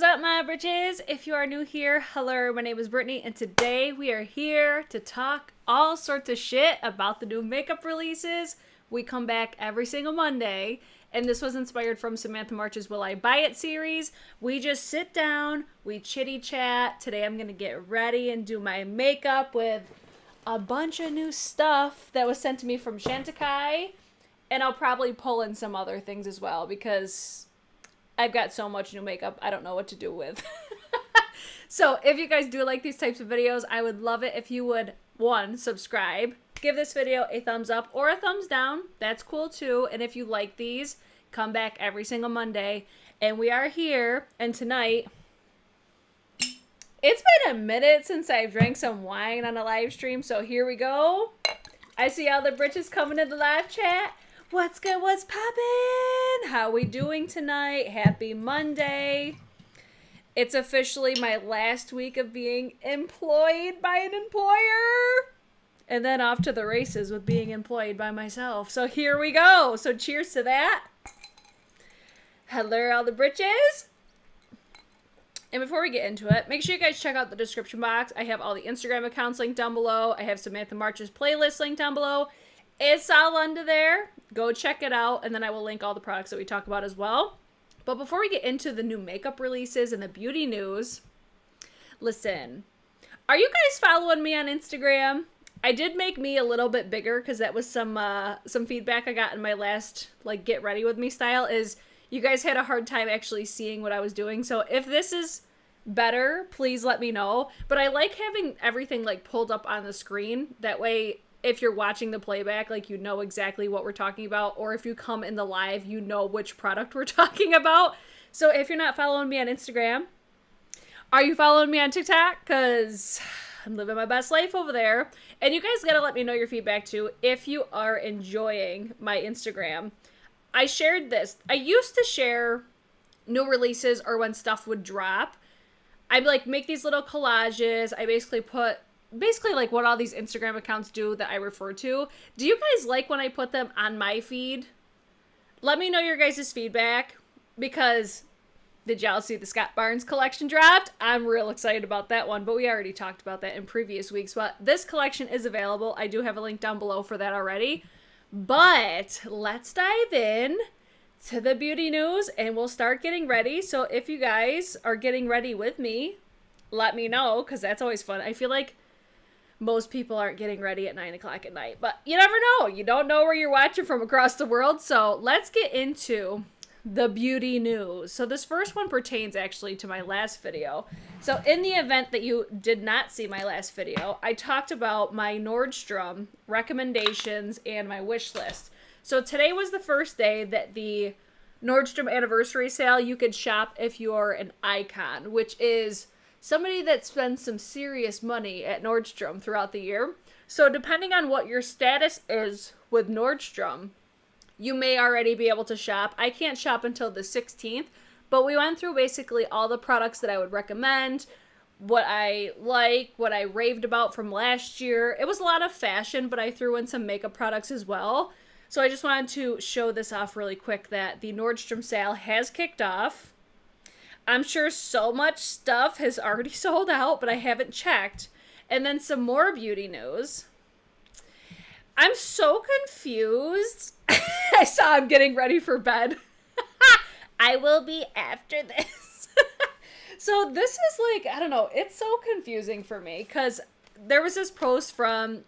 What's up, my britches? If you are new here, hello, my name is Brittany, and today we are here to talk all sorts of shit about the new makeup releases. We come back every single Monday, and this was inspired from Samantha March's Will I Buy It series. We just sit down, we chitty chat. Today I'm gonna get ready and do my makeup with a bunch of new stuff that was sent to me from CHANTECAILLE, and I'll probably pull in some other things as well because I've got so much new makeup I don't know what to do with. So if you guys do like these types of videos, I would love it if you would, one, subscribe, give this video a thumbs up or a thumbs down. That's cool too. And if you like these, come back every single Monday. And we are here, and tonight, it's been a minute since I've drank some wine on a live stream, so here we go. I see all the britches coming in the live chat. What's good? What's poppin'? How we doing tonight? Happy Monday. It's officially my last week of being employed by an employer. And then off to the races with being employed by myself. So here we go. So cheers to that. Hello, all the britches. And before we get into it, make sure you guys check out the description box. I have all the Instagram accounts linked down below. I have Samantha March's playlist linked down below. It's all under there. Go check it out, and then I will link all the products that we talk about as well. But before we get into the new makeup releases and the beauty news, listen, are you guys following me on Instagram? I did make me a little bit bigger because that was some feedback I got in my last like get ready with me style is you guys had a hard time actually seeing what I was doing. So if this is better, please let me know. But I like having everything like pulled up on the screen. That way, if you're watching the playback, like, you know exactly what we're talking about, or if you come in the live, you know which product we're talking about. So if you're not following me on Instagram, are you following me on TikTok? Because I'm living my best life over there. And you guys gotta let me know your feedback too if you are enjoying my Instagram. I shared this. I used to share new releases or when stuff would drop. I'd like make these little collages. I basically put like what all these Instagram accounts do that I refer to. Do you guys like when I put them on my feed? Let me know your guys' feedback, because did y'all see the Scott Barnes collection dropped? I'm real excited about that one, but we already talked about that in previous weeks. But this collection is available. I do have a link down below for that already. But let's dive in to the beauty news and we'll start getting ready. So if you guys are getting ready with me, let me know, because that's always fun. I feel like most people aren't getting ready at 9 o'clock at night, but you never know. You don't know where you're watching from across the world. So let's get into the beauty news. So this first one pertains actually to my last video. So in the event that you did not see my last video, I talked about my Nordstrom recommendations and my wish list. So today was the first day that the Nordstrom anniversary sale, you could shop if you're an icon, which is somebody that spends some serious money at Nordstrom throughout the year. So depending on what your status is with Nordstrom, you may already be able to shop. I can't shop until the 16th, but we went through basically all the products that I would recommend, what I like, what I raved about from last year. It was a lot of fashion, but I threw in some makeup products as well. So I just wanted to show this off really quick that the Nordstrom sale has kicked off. I'm sure so much stuff has already sold out, but I haven't checked. And then some more beauty news. I'm so confused. I saw I'm getting ready for bed. I will be after this. So this is like, I don't know, it's so confusing for me because there was this post from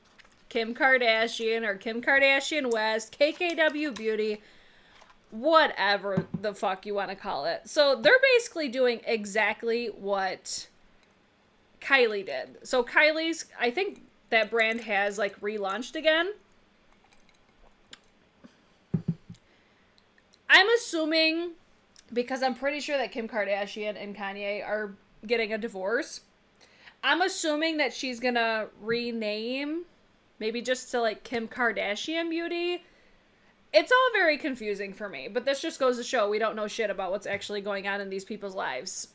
Kim Kardashian or Kim Kardashian West, KKW Beauty, whatever the fuck you want to call it. So they're basically doing exactly what Kylie did. So Kylie's, I think that brand has like relaunched again. I'm assuming, because I'm pretty sure that Kim Kardashian and Kanye are getting a divorce, I'm assuming that she's gonna rename maybe just to like Kim Kardashian Beauty. It's all very confusing for me, but this just goes to show we don't know shit about what's actually going on in these people's lives.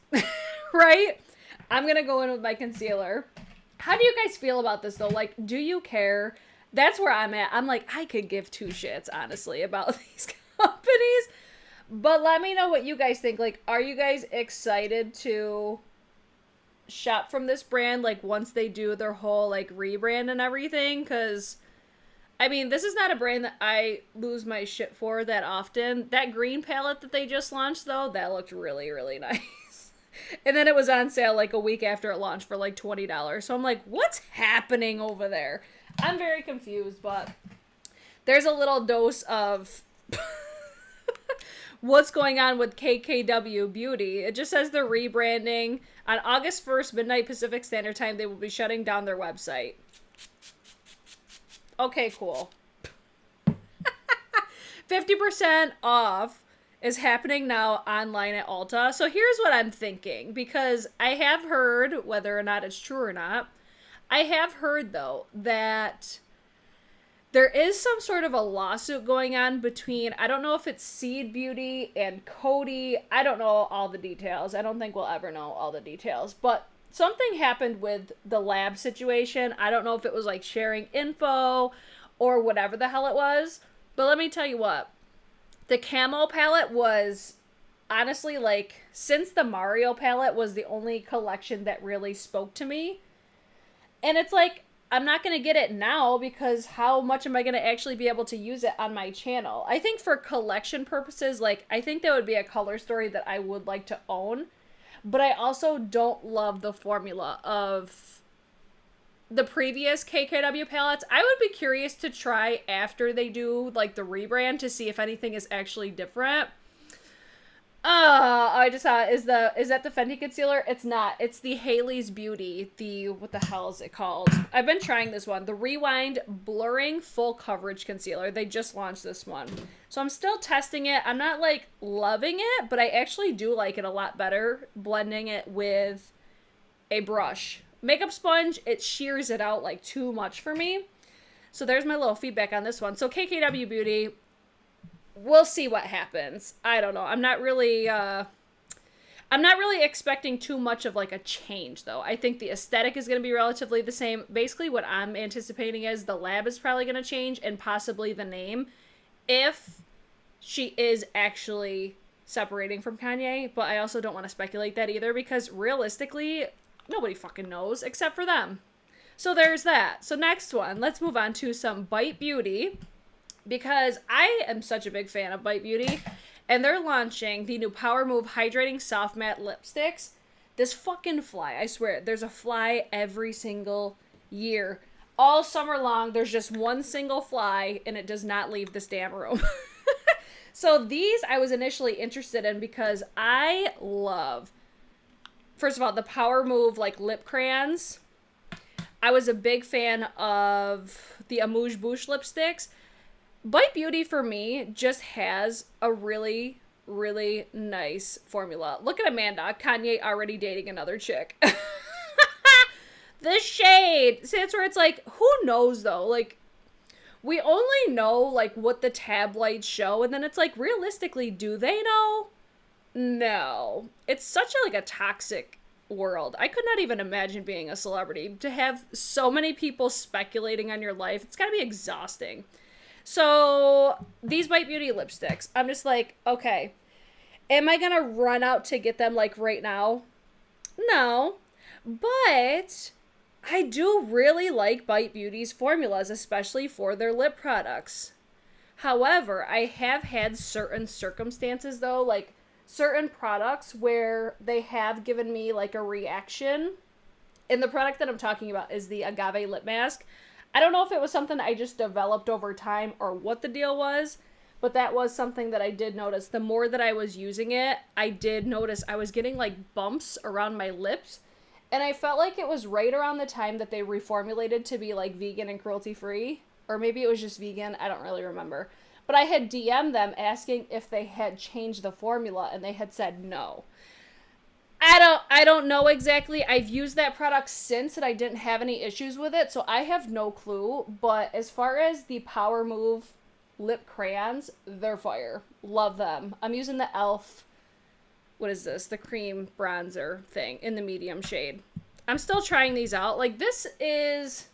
Right? I'm gonna go in with my concealer. How do you guys feel about this though? Like, do you care? That's where I'm at. I'm like, I could give two shits, honestly, about these companies. But let me know what you guys think. Like, are you guys excited to shop from this brand, like, once they do their whole, like, rebrand and everything? Because, I mean, this is not a brand that I lose my shit for that often. That green palette that they just launched, though, that looked really, really nice. And then it was on sale, like, a week after it launched for, like, $20. So I'm like, what's happening over there? I'm very confused, but there's a little dose of what's going on with KKW Beauty. It just says they're rebranding. On August 1st, midnight Pacific Standard Time, they will be shutting down their website. Okay, cool. 50% off is happening now online at Ulta. So here's what I'm thinking, because I have heard, whether or not it's true or not, I have heard, though, that there is some sort of a lawsuit going on between, I don't know if it's Seed Beauty and Coty. I don't know all the details. I don't think we'll ever know all the details. But something happened with the lab situation. I don't know if it was like sharing info or whatever the hell it was. But let me tell you what. The camo palette was honestly, like, since the Mario palette was the only collection that really spoke to me. And it's like, I'm not going to get it now because how much am I going to actually be able to use it on my channel? I think for collection purposes, like, I think that would be a color story that I would like to own. But I also don't love the formula of the previous KKW palettes. I would be curious to try after they do, like, the rebrand to see if anything is actually different. I just saw, is that the Fenty concealer? It's not. It's the Hailey's Beauty. What the hell is it called? I've been trying this one. The Rewind Blurring Full Coverage Concealer. They just launched this one. So I'm still testing it. I'm not, like, loving it, but I actually do like it a lot better blending it with a brush. Makeup sponge, it shears it out, like, too much for me. So there's my little feedback on this one. So KKW Beauty, we'll see what happens. I don't know. I'm not really expecting too much of, like, a change, though. I think the aesthetic is going to be relatively the same. Basically, what I'm anticipating is the lab is probably going to change and possibly the name if she is actually separating from Kanye. But I also don't want to speculate that either because realistically, nobody fucking knows except for them. So there's that. So next one, let's move on to some Bite Beauty. Because I am such a big fan of Bite Beauty. And they're launching the new Power Move Hydrating Soft Matte Lipsticks. This fucking fly, I swear, there's a fly every single year. All summer long, there's just one single fly, and it does not leave this damn room. So these I was initially interested in because I love, first of all, the Power Move, like, lip crayons. I was a big fan of the Amuse Bouche lipsticks. Bite Beauty, for me, just has a really, really nice formula. Look at Amanda. Kanye already dating another chick. The shade. See, that's where it's like, who knows, though? Like, we only know, like, what the tabloids show, and then it's like, realistically, do they know? No. It's such a, like, a toxic world. I could not even imagine being a celebrity. To have so many people speculating on your life, it's gotta be exhausting. So, these Bite Beauty lipsticks, I'm just like, okay, am I gonna run out to get them, like, right now? No, but I do really like Bite Beauty's formulas, especially for their lip products. However, I have had certain circumstances, though, like, certain products where they have given me, like, a reaction. And the product that I'm talking about is the Agave Lip Mask. I don't know if it was something I just developed over time or what the deal was, but that was something that I did notice. The more that I was using it, I did notice I was getting, like, bumps around my lips, and I felt like it was right around the time that they reformulated to be, like, vegan and cruelty-free, or maybe it was just vegan, I don't really remember. But I had DM'd them asking if they had changed the formula, and they had said no. I don't know exactly. I've used that product since and I didn't have any issues with it, so I have no clue. But as far as the Power Move lip crayons, they're fire. Love them. I'm using the e.l.f. What is this? The cream bronzer thing in the medium shade. I'm still trying these out. Like, this is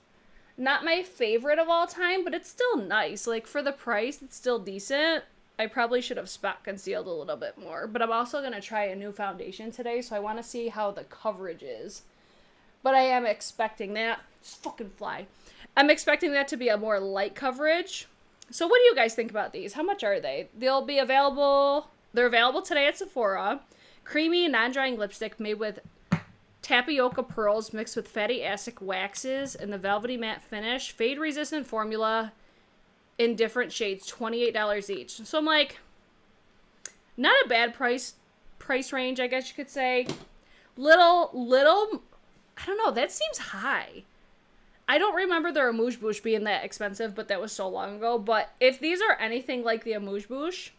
not my favorite of all time, but it's still nice. Like, for the price, it's still decent. I probably should have spot concealed a little bit more, but I'm also going to try a new foundation today, so I want to see how the coverage is. But I am expecting that. Just fucking fly. I'm expecting that to be a more light coverage. So what do you guys think about these? How much are they? They're available today at Sephora. Creamy, non-drying lipstick made with tapioca pearls mixed with fatty acid waxes and the velvety matte finish. Fade-resistant formula in different shades, $28 each. So I'm like, not a bad price range, I guess you could say. Little, I don't know, that seems high. I don't remember the Amuse Bouche being that expensive, but that was so long ago. But if these are anything like the Amuse Bouche,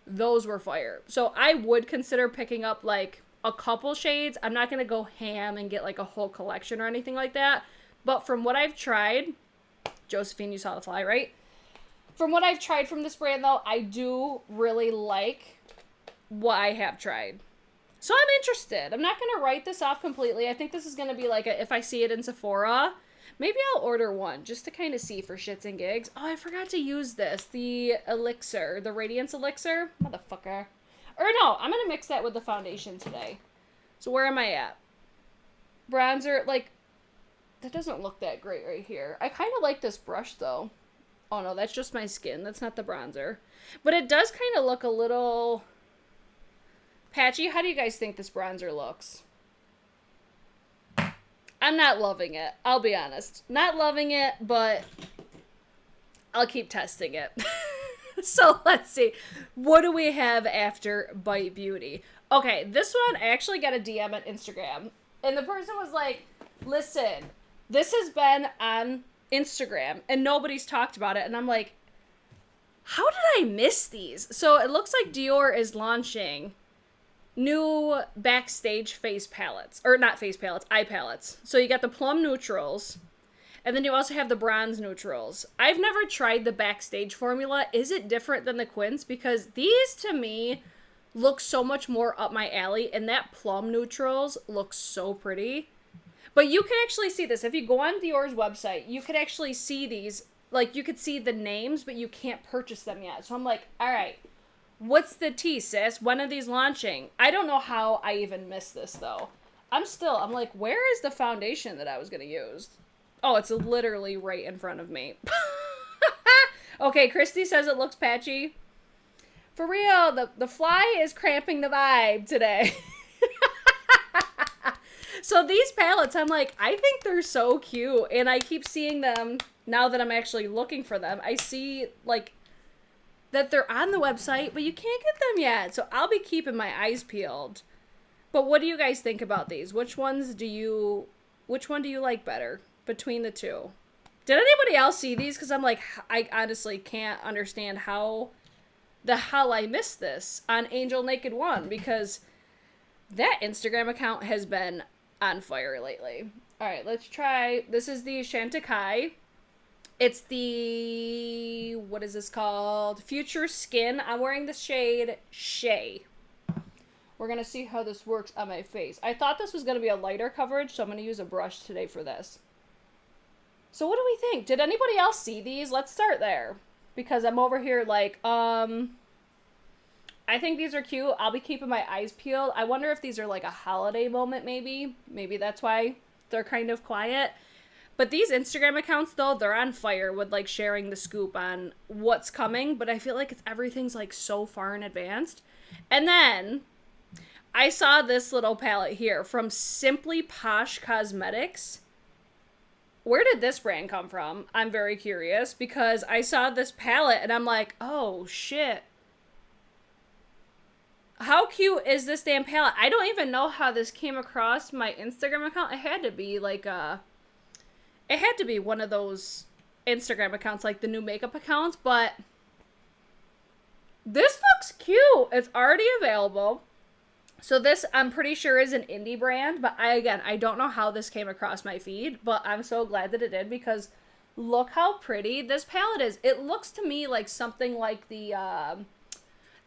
those were fire. So I would consider picking up like a couple shades. I'm not going to go ham and get like a whole collection or anything like that. But from what I've tried, Josephine, you saw the fly, right? From what I've tried from this brand, though, I do really like what I have tried. So I'm interested. I'm not going to write this off completely. I think this is going to be like if I see it in Sephora, maybe I'll order one just to kind of see for shits and gigs. Oh, I forgot to use this. The elixir. The Radiance Elixir. Motherfucker. Or no, I'm going to mix that with the foundation today. So where am I at? Bronzer. Like, that doesn't look that great right here. I kind of like this brush, though. Oh, no, that's just my skin. That's not the bronzer. But it does kind of look a little patchy. How do you guys think this bronzer looks? I'm not loving it. I'll be honest. Not loving it, but I'll keep testing it. So let's see. What do we have after Bite Beauty? Okay, this one, I actually got a DM on Instagram. And the person was like, listen, this has been on Instagram and nobody's talked about it. And I'm like, how did I miss these? So it looks like DIOR is launching new Backstage face palettes. Or not face palettes, eye palettes. So you got the plum neutrals. And then you also have the bronze neutrals. I've never tried the Backstage formula. Is it different than the Quince? Because these, to me, look so much more up my alley. And that plum neutrals looks so pretty. But you can actually see this. If you go on DIOR's website, you could actually see these. Like, you could see the names, but you can't purchase them yet. So I'm like, all right, what's the tea, sis? When are these launching? I don't know how I even missed this, though. I'm like, where is the foundation that I was going to use? Oh, it's literally right in front of me. Okay, Christy says it looks patchy. For real, the fly is cramping the vibe today. So these palettes, I'm like, I think they're so cute. And I keep seeing them now that I'm actually looking for them. I see, like, that they're on the website, but you can't get them yet. So I'll be keeping my eyes peeled. But what do you guys think about these? Which one do you like better between the two? Did anybody else see these? Because I'm like, I honestly can't understand how the hell I missed this on Angel Naked One, because that Instagram account has been on fire lately. All right, let's try. This is the CHANTECAILLE. It's the, what is this called? Future Skin. I'm wearing the shade Shea. We're going to see how this works on my face. I thought this was going to be a lighter coverage, so I'm going to use a brush today for this. So what do we think? Did anybody else see these? Let's start there. Because I'm over here like, I think these are cute. I'll be keeping my eyes peeled. I wonder if these are like a holiday moment, maybe. Maybe that's why they're kind of quiet. But these Instagram accounts, though, they're on fire with, like, sharing the scoop on what's coming. But I feel like everything's, like, so far in advance. And then I saw this little palette here from Simply Posh Cosmetics. Where did this brand come from? I'm very curious, because I saw this palette and I'm like, oh, shit. How cute is this damn palette? I don't even know how this came across my Instagram account. It had to be like it had to be one of those Instagram accounts, like the new makeup accounts, but this looks cute. It's already available. So this, I'm pretty sure, is an indie brand, but I don't know how this came across my feed, but I'm so glad that it did, because look how pretty this palette is. It looks to me like something like the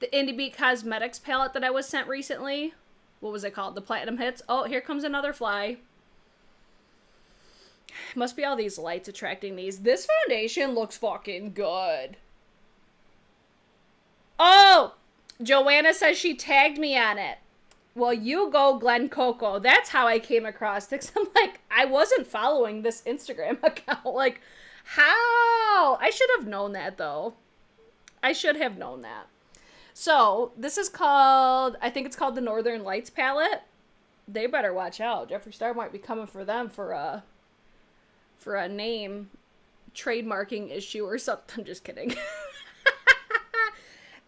Indie Beat Cosmetics palette that I was sent recently. What was it called? The Platinum Hits. Oh, here comes another fly. Must be all these lights attracting these. This foundation looks fucking good. Oh, Joanna says she tagged me on it. Well, you go, Glen Coco. That's how I came across this. I'm like, I wasn't following this Instagram account. Like, how? I should have known that, though. I should have known that. So, this is called, I think it's called the Northern Lights palette. They better watch out. Jeffree Star might be coming for them for a name trademarking issue or something. I'm just kidding.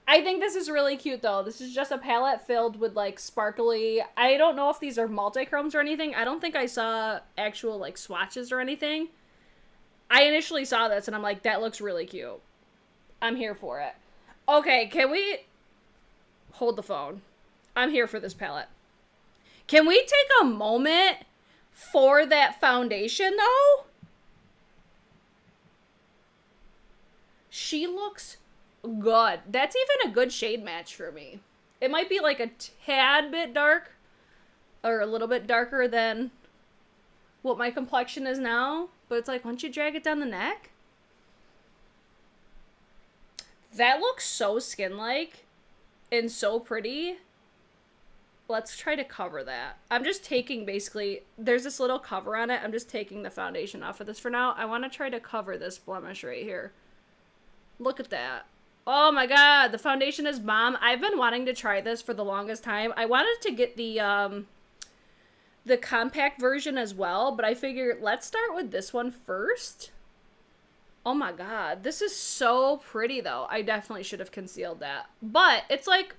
I think this is really cute, though. This is just a palette filled with, like, sparkly... I don't know if these are multi-chromes or anything. I don't think I saw actual, like, swatches or anything. I initially saw this, and I'm like, that looks really cute. I'm here for it. Okay, can we... Hold the phone. I'm here for this palette. Can we take a moment for that foundation, though? She looks... good. That's even a good shade match for me. It might be like a tad bit dark or a little bit darker than what my complexion is now, but it's like once you drag it down the neck, that looks so skin-like and so pretty. Let's try to cover that. I'm just taking basically, there's this little cover on it. I'm just taking the foundation off of this for now. I want to try to cover this blemish right here. Look at that. Oh my god, the foundation is bomb. I've been wanting to try this for the longest time. I wanted to get the compact version as well, but I figured let's start with this one first. Oh my god, this is so pretty though. I definitely should have concealed that. But it's like,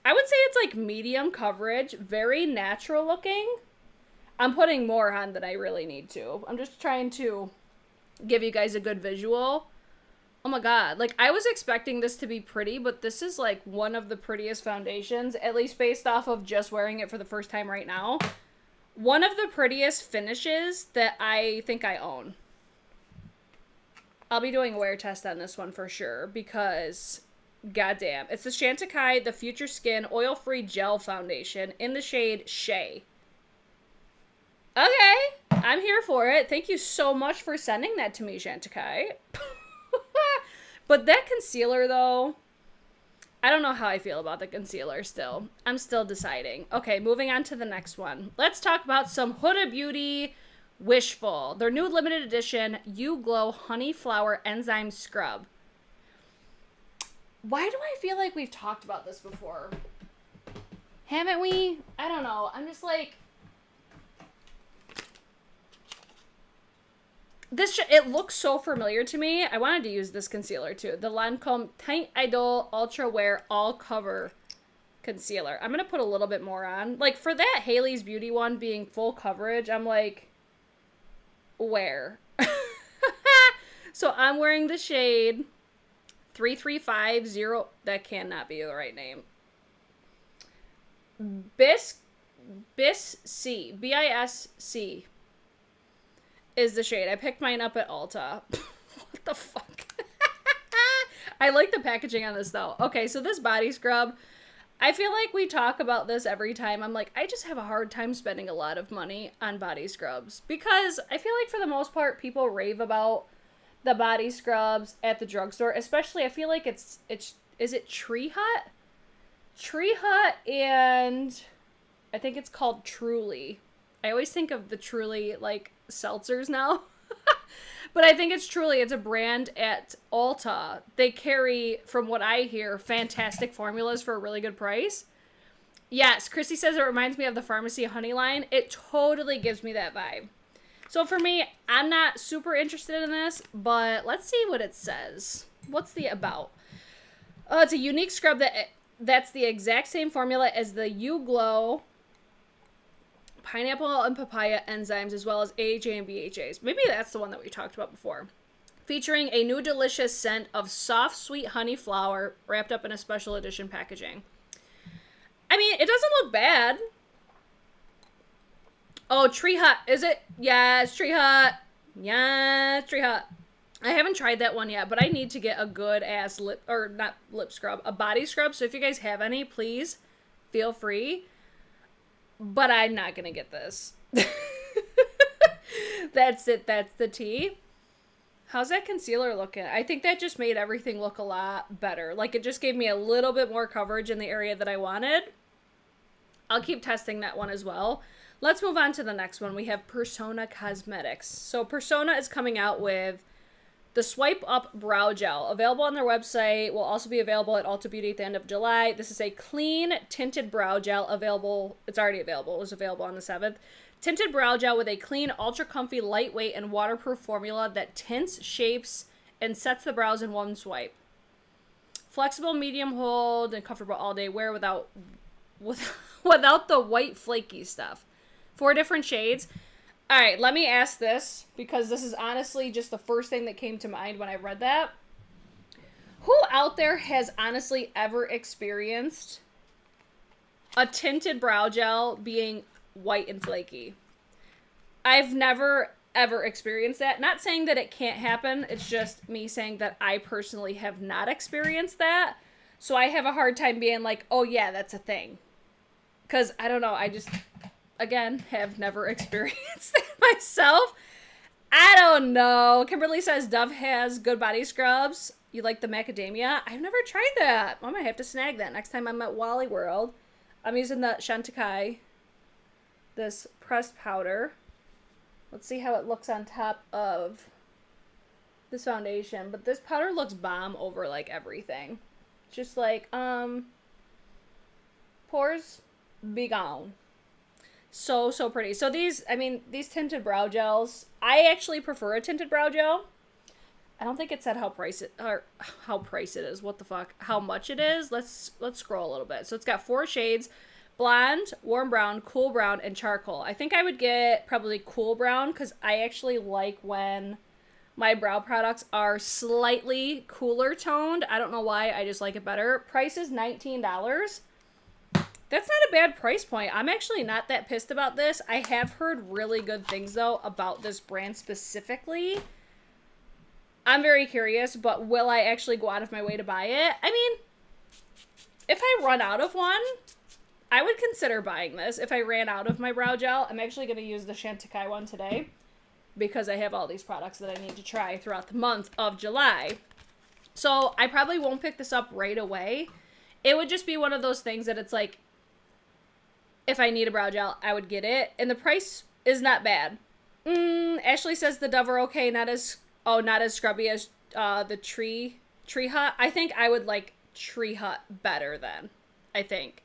I would say it's like medium coverage, very natural looking. I'm putting more on than I really need to. I'm just trying to give you guys a good visual. Oh my god, like, I was expecting this to be pretty, but this is, like, one of the prettiest foundations, at least based off of just wearing it for the first time right now. One of the prettiest finishes that I think I own. I'll be doing a wear test on this one for sure, because, goddamn. It's the CHANTECAILLE The Future Skin Oil-Free Gel Foundation in the shade Shea. Okay, I'm here for it. Thank you so much for sending that to me, CHANTECAILLE. But that concealer, though, I don't know how I feel about the concealer still. I'm still deciding. Okay, moving on to the next one. Let's talk about some Huda Beauty Wishful. Their new limited edition You Glow Honey Flower Enzyme Scrub. Why do I feel like we've talked about this before? Haven't we? I don't know. I'm just like... it looks so familiar to me. I wanted to use this concealer too. The Lancome Teint Idol Ultra Wear All Cover Concealer. I'm going to put a little bit more on. Like, for that Hailey's Beauty one being full coverage, I'm like, where? So I'm wearing the shade 3350. That cannot be the right name. BISC. B-I-S-C. Is the shade. I picked mine up at Ulta. What the fuck? I like the packaging on this though. Okay, so this body scrub, I feel like we talk about this every time. I'm like, I just have a hard time spending a lot of money on body scrubs because I feel like for the most part people rave about the body scrubs at the drugstore, especially I feel like is it Tree Hut? Tree Hut, and I think it's called Truly. I always think of the Truly, like, seltzers now. But I think it's Truly. It's a brand at Ulta. They carry, from what I hear, fantastic formulas for a really good price. Yes, Christy says it reminds me of the Pharmacy Honey line. It totally gives me that vibe. So for me, I'm not super interested in this, but let's see what it says. What's the about? Oh, it's a unique scrub that's the exact same formula as the You Glow pineapple and papaya enzymes, as well as AHA and BHAs. Maybe that's the one that we talked about before. Featuring a new delicious scent of soft, sweet honey flower wrapped up in a special edition packaging. I mean, it doesn't look bad. Oh, Tree Hut. Is it? Yes, Tree Hut. Yes, Tree Hut. I haven't tried that one yet, but I need to get a good ass a body scrub. So if you guys have any, please feel free. But I'm not going to get this. That's it. That's the tea. How's that concealer looking? I think that just made everything look a lot better. Like, it just gave me a little bit more coverage in the area that I wanted. I'll keep testing that one as well. Let's move on to the next one. We have Persona Cosmetics. So Persona is coming out with the SwipeUp Brow Gel. Available on their website. Will also be available at Ulta Beauty at the end of July. This is a clean tinted brow gel available. It's already available. It was available on the 7th. Tinted brow gel with a clean, ultra comfy, lightweight, and waterproof formula that tints, shapes, and sets the brows in one swipe. Flexible, medium hold, and comfortable all day wear without the white flaky stuff. 4 different shades. All right, let me ask this, because this is honestly just the first thing that came to mind when I read that. Who out there has honestly ever experienced a tinted brow gel being white and flaky? I've never ever experienced that. Not saying that it can't happen. It's just me saying that I personally have not experienced that. So I have a hard time being like, oh yeah, that's a thing. Because I don't know. I just, again, have never experienced that myself. I don't know. Kimberly says Dove has good body scrubs. You like the macadamia? I've never tried that. I might have to snag that next time I'm at Wally World. I'm using the CHANTECAILLE, this pressed powder. Let's see how it looks on top of this foundation. But this powder looks bomb over like everything. Just like, pores be gone. So pretty. So these, I mean, these tinted brow gels, I actually prefer a tinted brow gel. I don't think it said how price it is. What the fuck? How much it is? Let's scroll a little bit. So it's got 4 shades: blonde, warm brown, cool brown, and charcoal. I think I would get probably cool brown because I actually like when my brow products are slightly cooler toned. I don't know why. I just like it better. Price is $19. That's not a bad price point. I'm actually not that pissed about this. I have heard really good things, though, about this brand specifically. I'm very curious, but will I actually go out of my way to buy it? I mean, if I run out of one, I would consider buying this. If I ran out of my brow gel, I'm actually going to use the CHANTECAILLE one today because I have all these products that I need to try throughout the month of July. So I probably won't pick this up right away. It would just be one of those things that it's like, if I need a brow gel, I would get it. And the price is not bad. Ashley says the Dove are okay, not as scrubby as the Tree Hut. I think I would like Tree Hut better then. I think.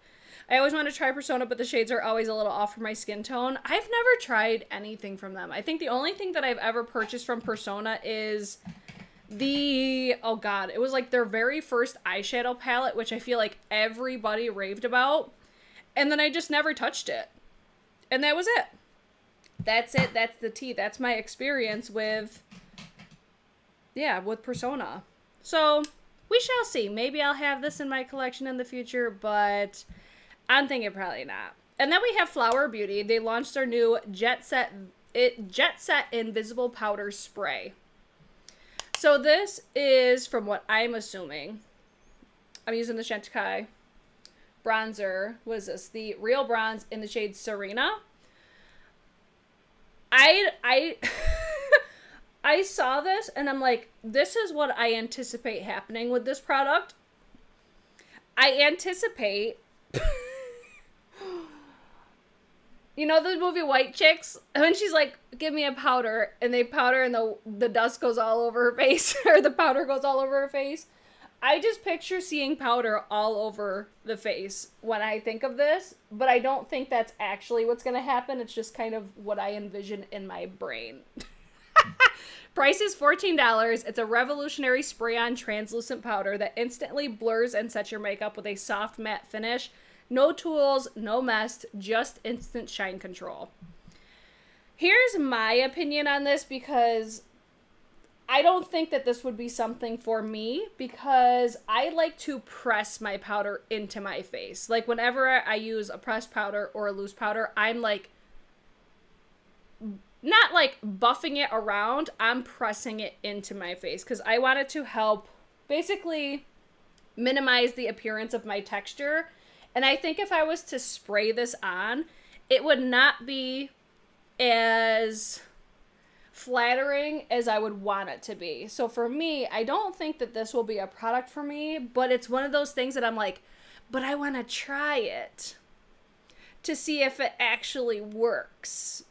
I always want to try Persona, but the shades are always a little off for my skin tone. I've never tried anything from them. I think the only thing that I've ever purchased from Persona is oh god, it was like their very first eyeshadow palette, which I feel like everybody raved about. And then I just never touched it. And that was it. That's it. That's the tea. That's my experience with Persona. So, we shall see. Maybe I'll have this in my collection in the future, but I'm thinking probably not. And then we have Flower Beauty. They launched their new Jet Set Invisible Powder Spray. So this is, from what I'm assuming, I'm using the CHANTECAILLE bronzer. What is this? The Real Bronze in the shade Serena. I saw this and I'm like, this is what I anticipate happening with this product. I anticipate, you know the movie White Chicks? When she's like, give me a powder, and they powder and the dust goes all over her face, or the powder goes all over her face. I just picture seeing powder all over the face when I think of this, but I don't think that's actually what's going to happen. It's just kind of what I envision in my brain. Price is $14. It's a revolutionary spray-on translucent powder that instantly blurs and sets your makeup with a soft matte finish. No tools, no mess, just instant shine control. Here's my opinion on this, because I don't think that this would be something for me, because I like to press my powder into my face. Like, whenever I use a pressed powder or a loose powder, I'm like, not like buffing it around, I'm pressing it into my face, because I want it to help basically minimize the appearance of my texture. And I think if I was to spray this on, it would not be as flattering as I would want it to be. So for me, I don't think that this will be a product for me, but it's one of those things that I'm like, but I want to try it to see if it actually works.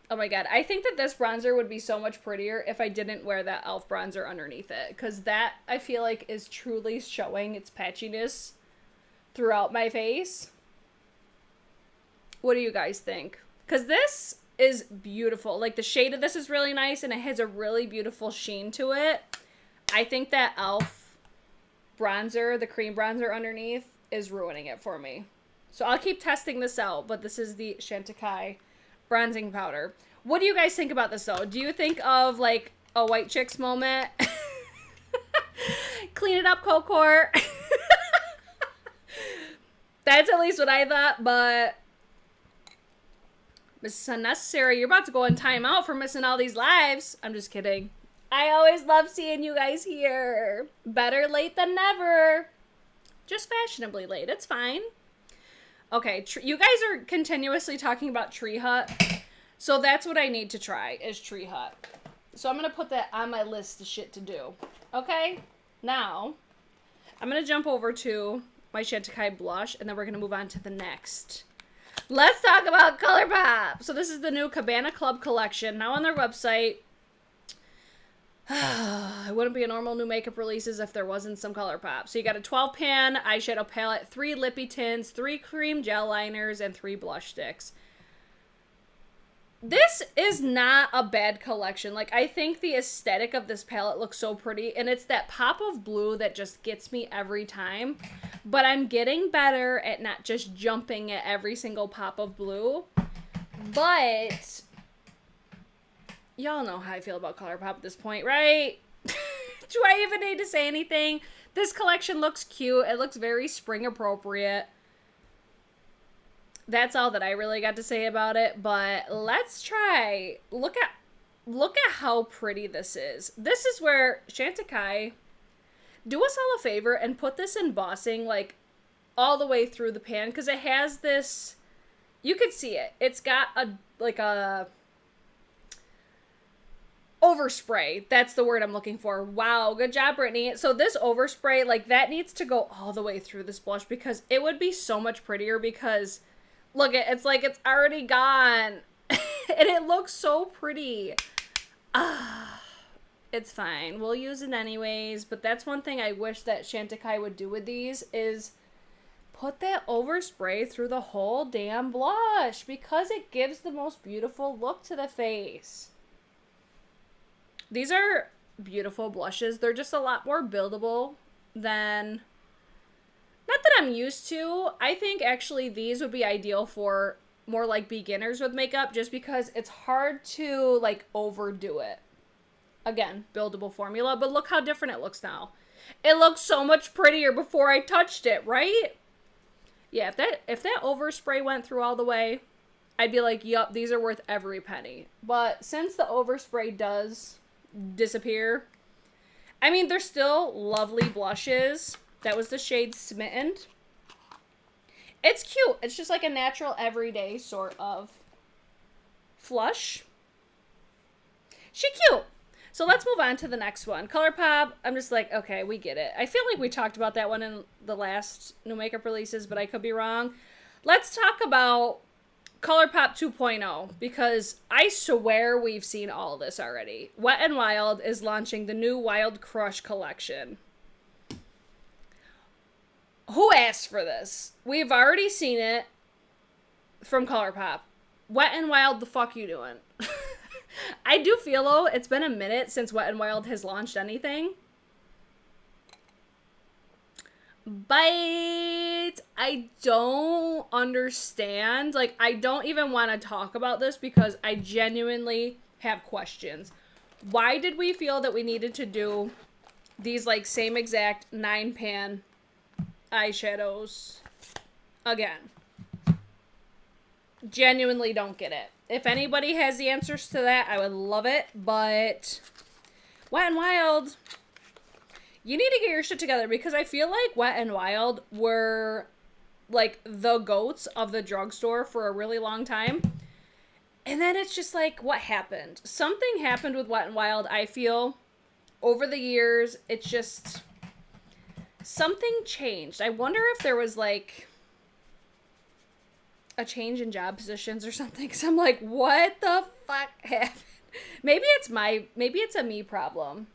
Oh my god, I think that this bronzer would be so much prettier if I didn't wear that e.l.f. bronzer underneath it, because that, I feel like, is truly showing its patchiness throughout my face. What do you guys think? Because this is beautiful. Like, the shade of this is really nice, and it has a really beautiful sheen to it. I think that e.l.f. bronzer, the cream bronzer underneath, is ruining it for me. So I'll keep testing this out, but this is the CHANTECAILLE bronzing powder. What do you guys think about this, though? Do you think of, like, a white chicks moment? Clean it up, Cocor. That's at least what I thought, but this is unnecessary. You're about to go in timeout for missing all these lives. I'm just kidding. I always love seeing you guys here. Better late than never. Just fashionably late. It's fine. Okay, you guys are continuously talking about Tree Hut. So that's what I need to try, is Tree Hut. So I'm going to put that on my list of shit to do. Okay? Now, I'm going to jump over to my CHANTECAILLE blush, and then we're going to move on to the next. Let's talk about ColourPop. So this is the new Cabana Club collection. Now on their website, it wouldn't be a normal new makeup releases if there wasn't some ColourPop. So you got a 12-pan eyeshadow palette, 3 lippy tints, 3 cream gel liners, and 3 blush sticks. This is not a bad collection. Like, I think the aesthetic of this palette looks so pretty, and it's that pop of blue that just gets me every time. But I'm getting better at not just jumping at every single pop of blue. But y'all know how I feel about ColourPop at this point, right? Do I even need to say anything? This collection looks cute. It looks very spring appropriate. That's all that I really got to say about it, but let's try. Look at how pretty this is. This is where CHANTECAILLE, do us all a favor and put this embossing like all the way through the pan, because it has this, you could see it. It's got a overspray. That's the word I'm looking for. Wow, good job, Brittany. So this overspray, like, that needs to go all the way through this blush, because it would be so much prettier, because look, it's like it's already gone. And it looks so pretty. It's fine. We'll use it anyways. But that's one thing I wish that CHANTECAILLE would do with these, is put that overspray through the whole damn blush, because it gives the most beautiful look to the face. These are beautiful blushes. They're just a lot more buildable than, not that I'm used to. I think actually these would be ideal for more like beginners with makeup, just because it's hard to like overdo it. Again, buildable formula, but look how different it looks now. It looks so much prettier before I touched it, right? Yeah, if that overspray went through all the way, I'd be like, yup, these are worth every penny. But since the overspray does disappear, I mean, they're still lovely blushes. That was the shade SCHMIDT. It's cute. It's just like a natural everyday sort of flush. She's cute. So let's move on to the next one. ColourPop, I'm just like, okay, we get it. I feel like we talked about that one in the last new makeup releases, but I could be wrong. Let's talk about ColourPop 2.0, because I swear we've seen all this already. Wet n Wild is launching the new Wild Crush collection. Who asked for this? We've already seen it from ColourPop. Wet n Wild, the fuck you doing? I do feel, though, it's been a minute since Wet n Wild has launched anything. But I don't understand. Like, I don't even want to talk about this because I genuinely have questions. Why did we feel that we needed to do these, like, same exact 9-pan eyeshadows again? Genuinely don't get it. If anybody has the answers to that, I would love it. But Wet n Wild, you need to get your shit together, because I feel like Wet n Wild were like the goats of the drugstore for a really long time. And then it's just like, what happened? Something happened with Wet n Wild, I feel. Over the years, it's just... something changed. I wonder if there was, like, a change in job positions or something. Because I'm like, what the fuck happened? Maybe it's a me problem.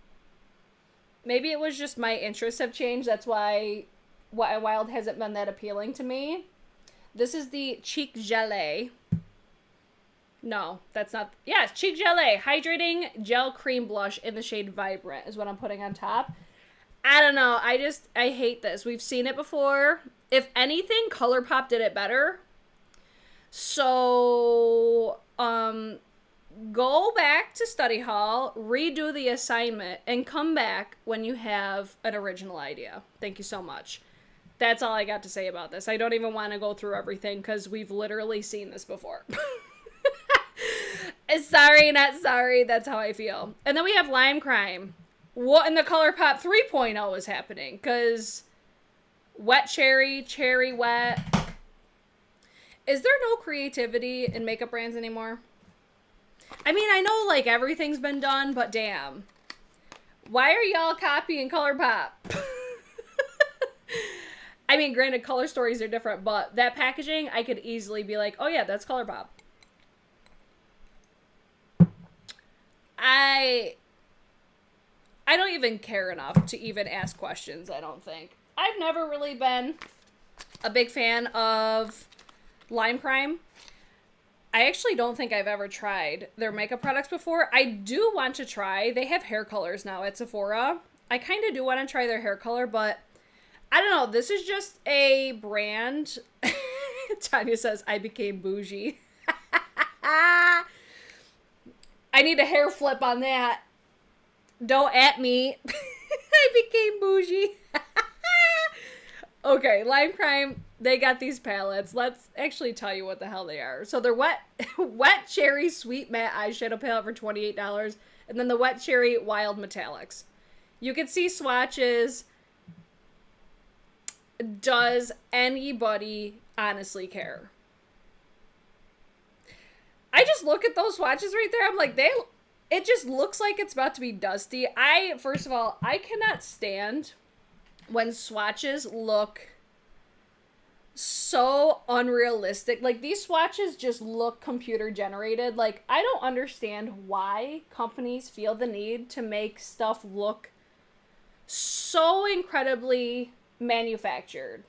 Maybe it was just my interests have changed. That's why Wet n Wild hasn't been that appealing to me. This is the Cheek Gelée. No, that's not... yes, Cheek Gelée. Hydrating Gel Cream Blush in the shade Vibrant is what I'm putting on top. I don't know. I hate this. We've seen it before. If anything, ColourPop did it better. So, go back to study hall, redo the assignment, and come back when you have an original idea. Thank you so much. That's all I got to say about this. I don't even want to go through everything because we've literally seen this before. Sorry, not sorry. That's how I feel. And then we have Lime Crime. What in the ColourPop 3.0 is happening? Because Wet Cherry, Cherry Wet. Is there no creativity in makeup brands anymore? I mean, I know, like, everything's been done, but damn. Why are y'all copying ColourPop? I mean, granted, color stories are different, but that packaging, I could easily be like, oh yeah, that's ColourPop. I don't even care enough to even ask questions, I don't think. I've never really been a big fan of Lime Crime. I actually don't think I've ever tried their makeup products before. I do want to try. They have hair colors now at Sephora. I kind of do want to try their hair color, but I don't know. This is just a brand. Tanya says, I became bougie. I need a hair flip on that. Don't at me. I became bougie. Okay, Lime Crime, they got these palettes. Let's actually tell you what the hell they are. So they're Wet Cherry Sweet Matte Eyeshadow Palette for $28. And then the Wet Cherry Wild Metallics. You can see swatches. Does anybody honestly care? I just look at those swatches right there. I'm like, it just looks like it's about to be dusty. First of all, I cannot stand when swatches look so unrealistic. Like, these swatches just look computer generated. Like, I don't understand why companies feel the need to make stuff look so incredibly manufactured.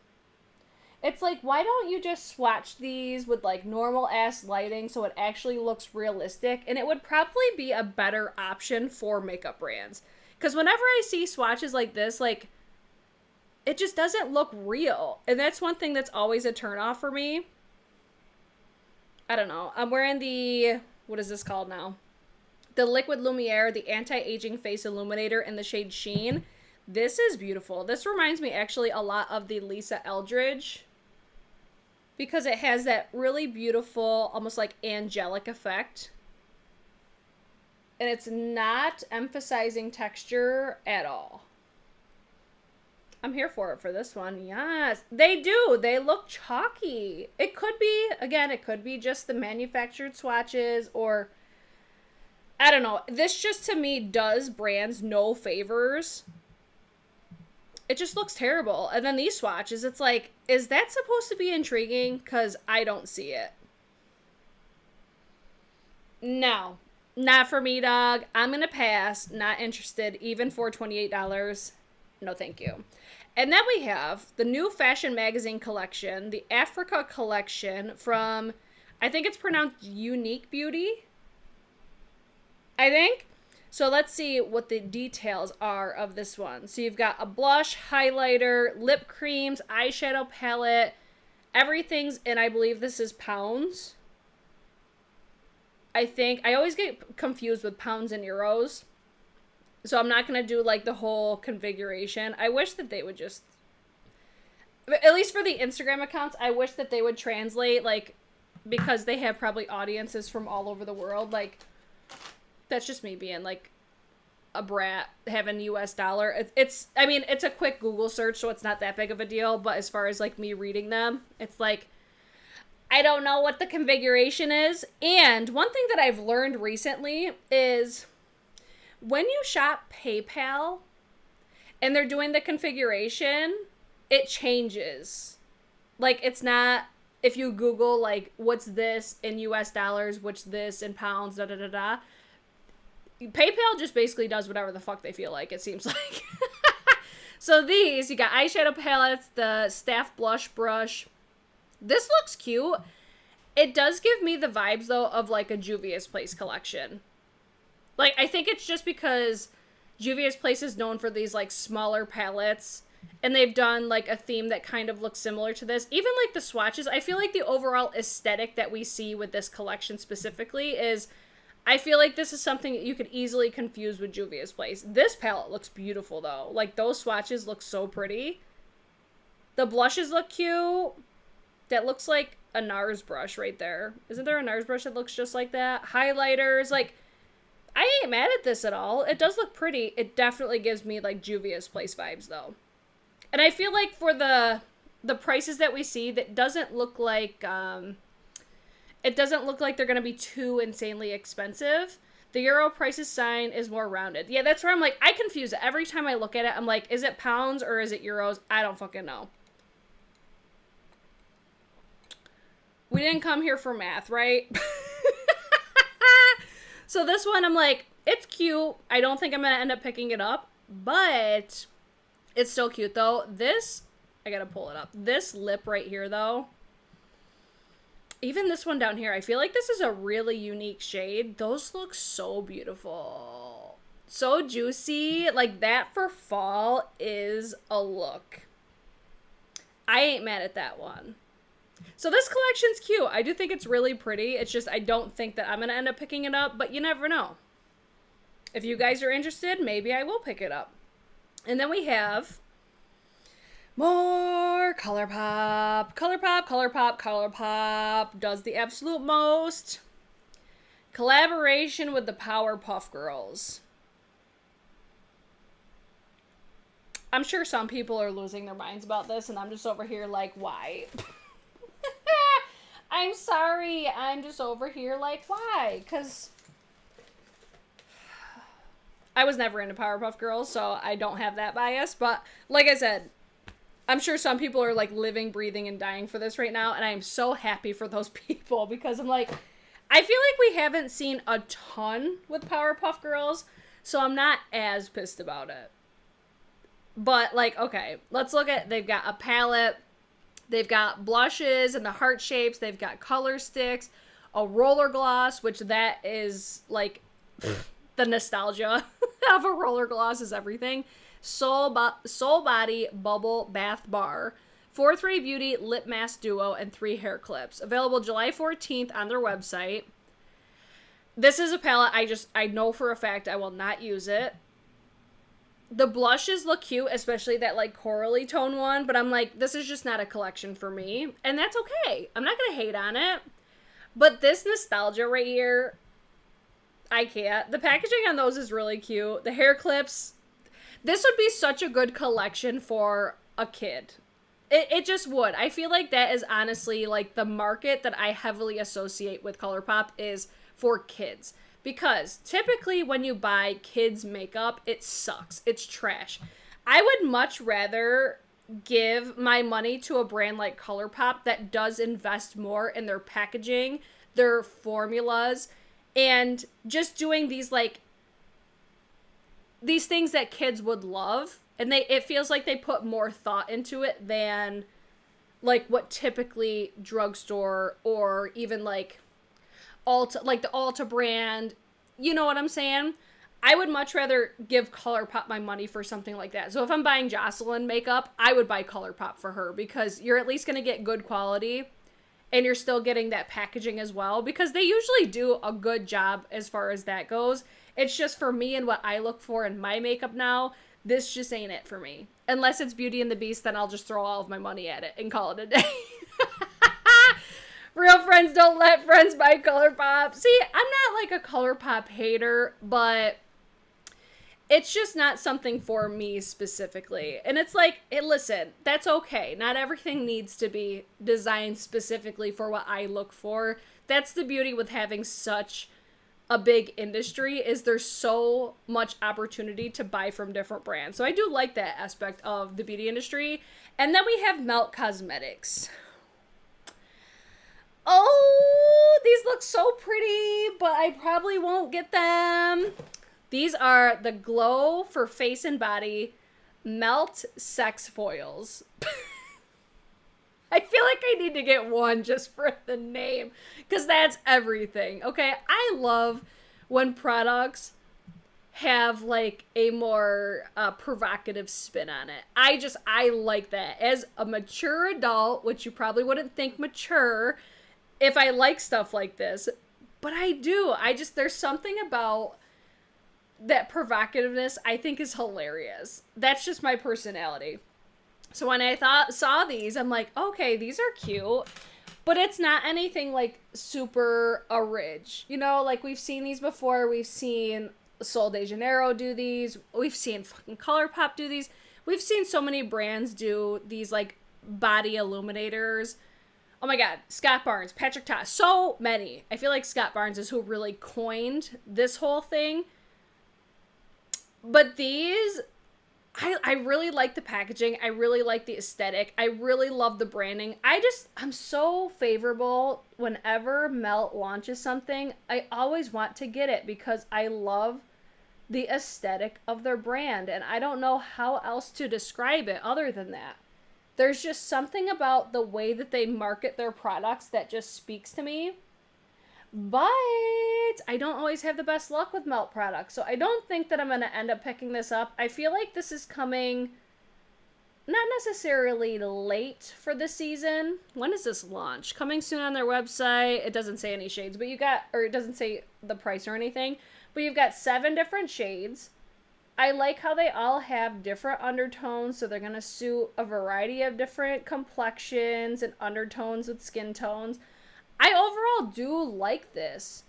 It's like, why don't you just swatch these with, like, normal-ass lighting so it actually looks realistic? And it would probably be a better option for makeup brands. Because whenever I see swatches like this, like, it just doesn't look real. And that's one thing that's always a turnoff for me. I don't know. I'm wearing the... what is this called now? The Liquid Lumiere, the Anti-Aging Face Illuminator in the shade Sheen. This is beautiful. This reminds me actually a lot of the Lisa Eldridge, because it has that really beautiful, almost like angelic effect. And it's not emphasizing texture at all. I'm here for it for this one. Yes, they do. They look chalky. It could be, again, it could be just the manufactured swatches, or I don't know. This just, to me, does brands no favors. It just looks terrible. And then these swatches, it's like, is that supposed to be intriguing? Because I don't see it. No. Not for me, dog. I'm going to pass. Not interested. Even for $28. No, thank you. And then we have the new fashion magazine collection, the Africa collection from, I think it's pronounced Eunique Beauty. I think. So let's see what the details are of this one. So you've got a blush, highlighter, lip creams, eyeshadow palette. Everything's in, I believe this is pounds. I think. I always get confused with pounds and euros. So I'm not going to do like the whole configuration. I wish that they would just, at least for the Instagram accounts, I wish that they would translate, like, because they have probably audiences from all over the world, like, that's just me being, like, a brat, having US dollar. It's, I mean, it's a quick Google search, so it's not that big of a deal. But as far as, like, me reading them, it's like, I don't know what the configuration is. And one thing that I've learned recently is when you shop PayPal and they're doing the configuration, it changes. Like, it's not, if you Google, like, what's this in US dollars, what's this in pounds, da da da da. PayPal just basically does whatever the fuck they feel like, it seems like. So these, you got eyeshadow palettes, the staff blush brush. This looks cute. It does give me the vibes, though, of, like, a Juvia's Place collection. Like, I think it's just because Juvia's Place is known for these, like, smaller palettes. And they've done, like, a theme that kind of looks similar to this. Even, like, the swatches, I feel like the overall aesthetic that we see with this collection specifically is, I feel like this is something that you could easily confuse with Juvia's Place. This palette looks beautiful, though. Like, those swatches look so pretty. The blushes look cute. That looks like a NARS brush right there. Isn't there a NARS brush that looks just like that? Highlighters, like, I ain't mad at this at all. It does look pretty. It definitely gives me, like, Juvia's Place vibes, though. And I feel like for the prices that we see, that doesn't look like, it doesn't look like they're going to be too insanely expensive. The Euro prices sign is more rounded. Yeah, that's where I'm like, I confuse it. Every time I look at it, I'm like, is it pounds or is it euros? I don't fucking know. We didn't come here for math, right? So this one, I'm like, it's cute. I don't think I'm going to end up picking it up, but it's still cute, though. This, I got to pull it up. This lip right here, though, even this one down here, I feel like this is a really unique shade. Those look so beautiful. So juicy. Like, that for fall is a look. I ain't mad at that one. So this collection's cute. I do think it's really pretty. It's just I don't think that I'm going to end up picking it up, but you never know. If you guys are interested, maybe I will pick it up. And then we have more ColourPop. ColourPop, ColourPop, ColourPop does the absolute most. Collaboration with the Powerpuff Girls. I'm sure some people are losing their minds about this, and I'm just over here like, why? I'm sorry. I'm just over here like, why? Because I was never into Powerpuff Girls, so I don't have that bias. But like I said, I'm sure some people are like living, breathing, and dying for this right now. And I am so happy for those people because I'm like, I feel like we haven't seen a ton with Powerpuff Girls, so I'm not as pissed about it. But like, okay, let's look at, they've got a palette. They've got blushes and the heart shapes. They've got color sticks, a roller gloss, which that is like the nostalgia of a roller gloss is everything. Soul Body Bubble Bath Bar, 4-3 Beauty Lip Mask Duo, and 3 hair clips. Available July 14th on their website. This is a palette I know for a fact I will not use it. The blushes look cute, especially that, like, corally tone one, but I'm like, this is just not a collection for me, and that's okay. I'm not gonna hate on it, but this nostalgia right here, I can't. The packaging on those is really cute. The hair clips, this would be such a good collection for a kid. It just would. I feel like that is honestly, like, the market that I heavily associate with ColourPop is for kids. Because typically when you buy kids makeup, it sucks. It's trash. I would much rather give my money to a brand like ColourPop that does invest more in their packaging, their formulas, and just doing these, like, these things that kids would love. And it feels like they put more thought into it than, like, what typically drugstore or even, like, Ulta, like the Ulta brand, you know what I'm saying? I would much rather give ColourPop my money for something like that. So if I'm buying Jaclyn makeup, I would buy ColourPop for her because you're at least going to get good quality and you're still getting that packaging as well because they usually do a good job as far as that goes. It's just for me and what I look for in my makeup now, this just ain't it for me. Unless it's Beauty and the Beast, then I'll just throw all of my money at it and call it a day. Real friends don't let friends buy ColourPop. See, I'm not like a ColourPop hater, but it's just not something for me specifically. And it's like, hey, listen, that's okay. Not everything needs to be designed specifically for what I look for. That's the beauty with having such a big industry, is there's so much opportunity to buy from different brands. So I do like that aspect of the beauty industry. And then we have Melt Cosmetics. Oh, these look so pretty, but I probably won't get them. These are the Glow for Face and Body Melt Sex Foils. I feel like I need to get one just for the name, because that's everything. Okay, I love when products have like a more provocative spin on it. I like that. As a mature adult, which you probably wouldn't think mature if I like stuff like this, but I do. There's something about that provocativeness I think is hilarious. That's just my personality. So when I saw these, I'm like, okay, these are cute, but it's not anything like super orig. You know, like we've seen these before. We've seen Sol de Janeiro do these. We've seen fucking ColourPop do these. We've seen so many brands do these like body illuminators. Oh my God, Scott Barnes, Patrick Ta, so many. I feel like Scott Barnes is who really coined this whole thing. But these, I really like the packaging. I really like the aesthetic. I really love the branding. I'm so favorable whenever Melt launches something. I always want to get it because I love the aesthetic of their brand. And I don't know how else to describe it other than that. There's just something about the way that they market their products that just speaks to me. But I don't always have the best luck with Melt products, so I don't think that I'm going to end up picking this up. I feel like this is coming not necessarily late for the season. When is this launch? Coming soon on their website. It doesn't say any shades, but it doesn't say the price or anything, but you've got 7 different shades. I like how they all have different undertones, so they're going to suit a variety of different complexions and undertones with skin tones. I overall do like this,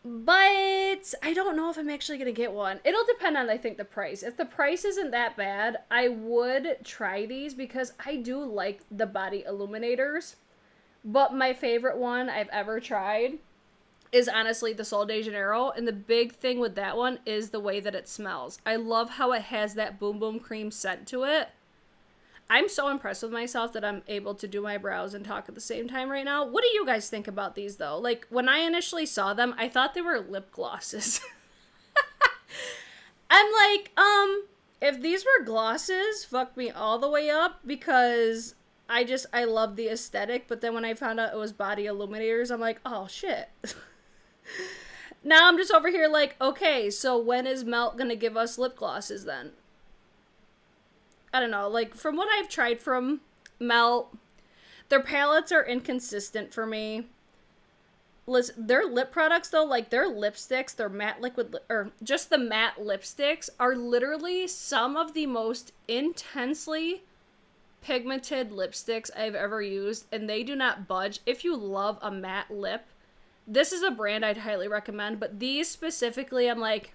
but I don't know if I'm actually going to get one. It'll depend on, I think, the price. If the price isn't that bad, I would try these because I do like the body illuminators. But my favorite one I've ever tried is honestly the Sol de Janeiro, and the big thing with that one is the way that it smells. I love how it has that Boom Boom Cream scent to it. I'm so impressed with myself that I'm able to do my brows and talk at the same time right now. What do you guys think about these, though? Like, when I initially saw them, I thought they were lip glosses. I'm like, if these were glosses, fuck me all the way up, because I love the aesthetic, but then when I found out it was body illuminators, I'm like, oh, shit. Now I'm just over here like, okay, so when is Melt gonna give us lip glosses then? I don't know, like, from what I've tried from Melt, their palettes are inconsistent for me. Listen, their lip products, though, like, their lipsticks, their matte liquid, or just the matte lipsticks, are literally some of the most intensely pigmented lipsticks I've ever used, and they do not budge. If you love a matte lip, this is a brand I'd highly recommend, but these specifically, I'm like,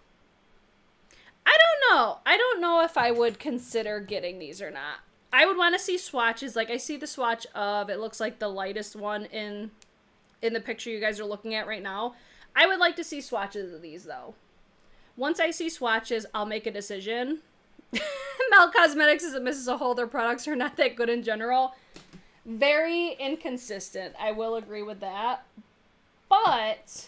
I don't know if I would consider getting these or not. I would want to see swatches. Like, I see the swatch of, it looks like the lightest one in the picture you guys are looking at right now. I would like to see swatches of these, though. Once I see swatches, I'll make a decision. Melt Cosmetics is a miss as a whole. Their products are not that good in general. Very inconsistent. I will agree with that. But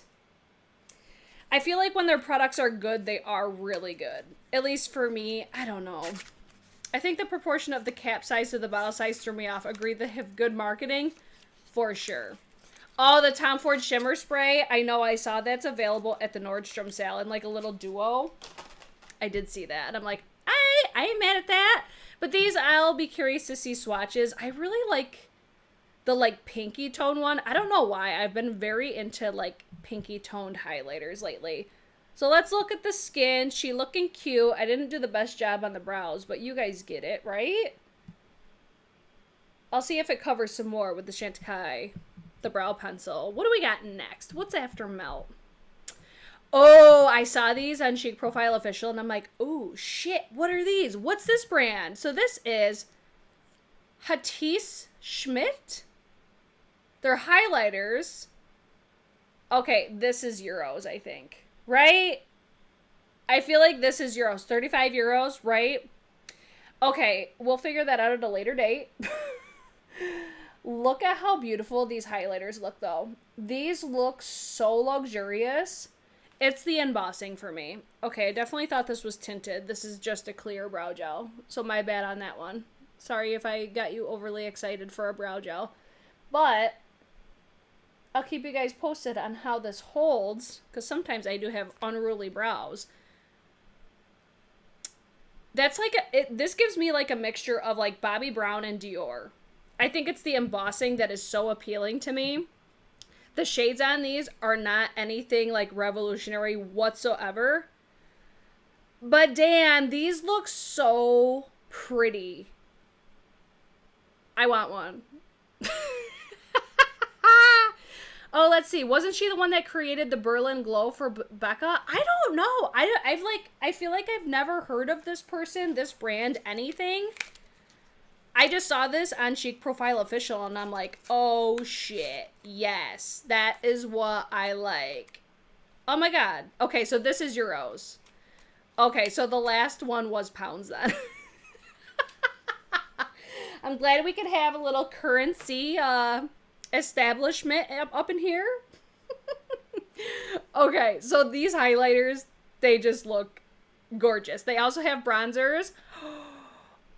I feel like when their products are good, they are really good. At least for me, I don't know. I think the proportion of the cap size to the bottle size threw me off. Agreed, they have good marketing, for sure. Oh, the Tom Ford Shimmer Spray. I know, I saw that's available at the Nordstrom sale in like a little duo. I did see that. I'm like, I ain't mad at that. But these, I'll be curious to see swatches. I really like the like pinky tone one. I don't know why. I've been very into like pinky toned highlighters lately. So let's look at the skin. She looking cute. I didn't do the best job on the brows, but you guys get it, right? I'll see if it covers some more with the Chantecaille, the brow pencil. What do we got next? What's after Melt? Oh, I saw these on Chic Profile Official, and I'm like, oh, shit, what are these? What's this brand? So this is HATICE SCHMIDT. They're highlighters. Okay, this is euros, I think. Right? I feel like this is euros. 35 euros, right? Okay, we'll figure that out at a later date. Look at how beautiful these highlighters look, though. These look so luxurious. It's the embossing for me. Okay, I definitely thought this was tinted. This is just a clear brow gel. So my bad on that one. Sorry if I got you overly excited for a brow gel. But I'll keep you guys posted on how this holds, because sometimes I do have unruly brows. That's like this gives me like a mixture of like Bobbi Brown and Dior. I think it's the embossing that is so appealing to me. The shades on these are not anything like revolutionary whatsoever. But damn, these look so pretty. I want one. Oh, let's see. Wasn't she the one that created the Berlin Glow for Becca? I don't know. I feel like I've never heard of this person, this brand, anything. I just saw this on Chic Profile Official, and I'm like, oh shit, yes, that is what I like. Oh my god. Okay, so this is euros. Okay, so the last one was pounds then. I'm glad we could have a little currency establishment up in here. Okay, so these highlighters, they just look gorgeous. They also have bronzers.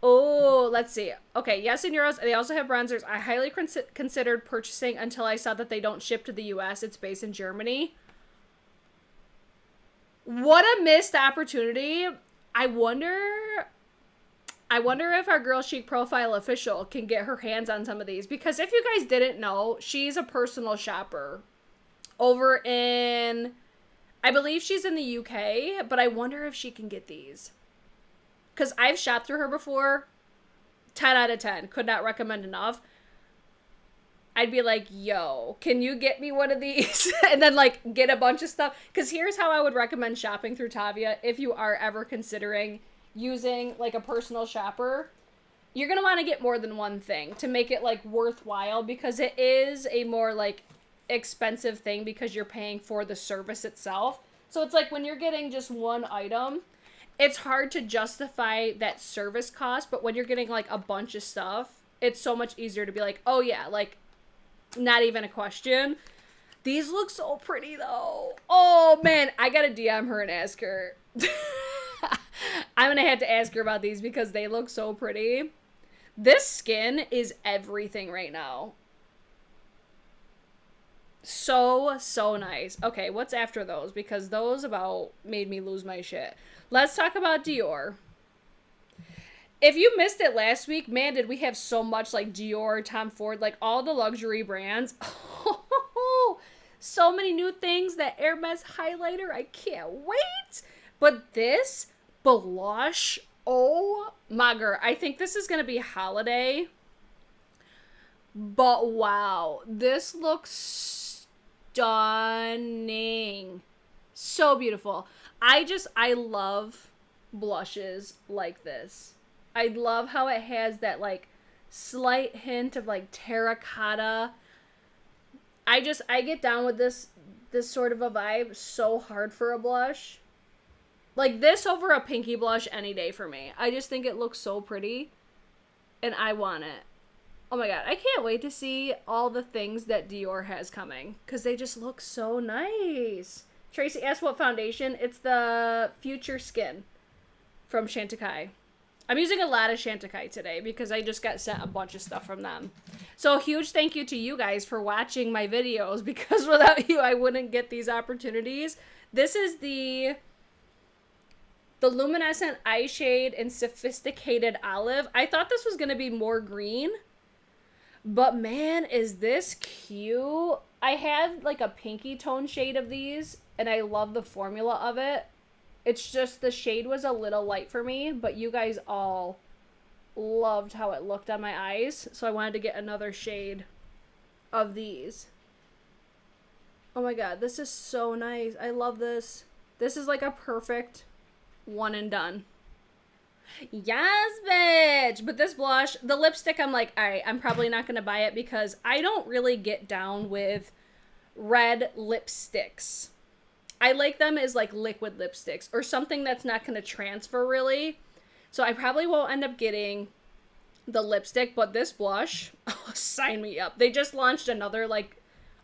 Oh, let's see. Okay, yes, in euros. They also have bronzers. I highly considered purchasing until I saw that they don't ship to the US. It's based in Germany. What a missed opportunity. I wonder if our Girl Chic Profile Official can get her hands on some of these. Because if you guys didn't know, she's a personal shopper over in, I believe she's in the UK, but I wonder if she can get these. Because I've shopped through her before. 10 out of 10. Could not recommend enough. I'd be like, yo, can you get me one of these? And then, like, get a bunch of stuff. Because here's how I would recommend shopping through Tavia if you are ever considering using, like, a personal shopper. You're going to want to get more than one thing to make it, like, worthwhile. Because it is a more, like, expensive thing because you're paying for the service itself. So it's like when you're getting just one item, it's hard to justify that service cost, but when you're getting, like, a bunch of stuff, it's so much easier to be like, oh, yeah, like, not even a question. These look so pretty, though. Oh, man, I gotta DM her and ask her. I'm gonna have to ask her about these because they look so pretty. This skin is everything right now. So nice. Okay, what's after those? Because those about made me lose my shit. Let's talk about Dior. If you missed it last week, man, did we have so much, like, Dior, Tom Ford, like, all the luxury brands. So many new things. That Hermes highlighter, I can't wait. But this blush, oh my god. I think this is going to be holiday. But wow, this looks stunning. So beautiful. I love blushes like this. I love how it has that, like, slight hint of, like, terracotta. I get down with this sort of a vibe so hard for a blush. Like, this over a pinky blush any day for me. I just think it looks so pretty, and I want it. Oh my god, I can't wait to see all the things that Dior has coming, because they just look so nice. Tracy asked what foundation. It's the Future Skin from CHANTECAILLE. I'm using a lot of CHANTECAILLE today because I just got sent a bunch of stuff from them. So huge thank you to you guys for watching my videos, because without you I wouldn't get these opportunities. This is the Luminescent Eye Shade in Sophisticated Olive. I thought this was going to be more green, but man, is this cute. I had, like, a pinky tone shade of these, and I love the formula of it. It's just the shade was a little light for me, but you guys all loved how it looked on my eyes, so I wanted to get another shade of these. Oh my god, this is so nice. I love this. This is like a perfect one and done. Yes, bitch! But this blush, the lipstick, I'm like, alright, I'm probably not going to buy it because I don't really get down with red lipsticks. I like them as like liquid lipsticks or something that's not going to transfer really. So I probably won't end up getting the lipstick, but this blush, oh, sign me up. They just launched another like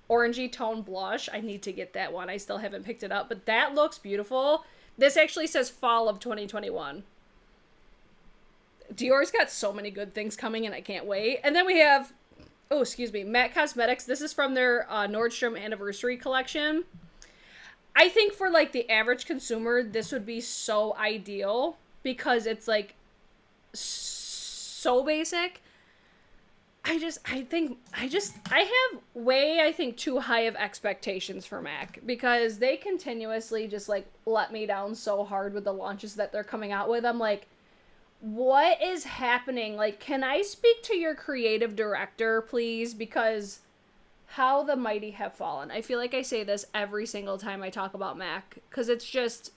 orangey tone blush. I need to get that one. I still haven't picked it up, but that looks beautiful. This actually says fall of 2021. Dior's got so many good things coming and I can't wait. And then we have, oh, excuse me, MAC Cosmetics. This is from their Nordstrom Anniversary collection. I think for like the average consumer, this would be so ideal because it's like so basic. I have way, I think, too high of expectations for MAC because they continuously just like let me down so hard with the launches that they're coming out with. I'm like, what is happening? Like, can I speak to your creative director, please? Because how the mighty have fallen. I feel like I say this every single time I talk about MAC because it's just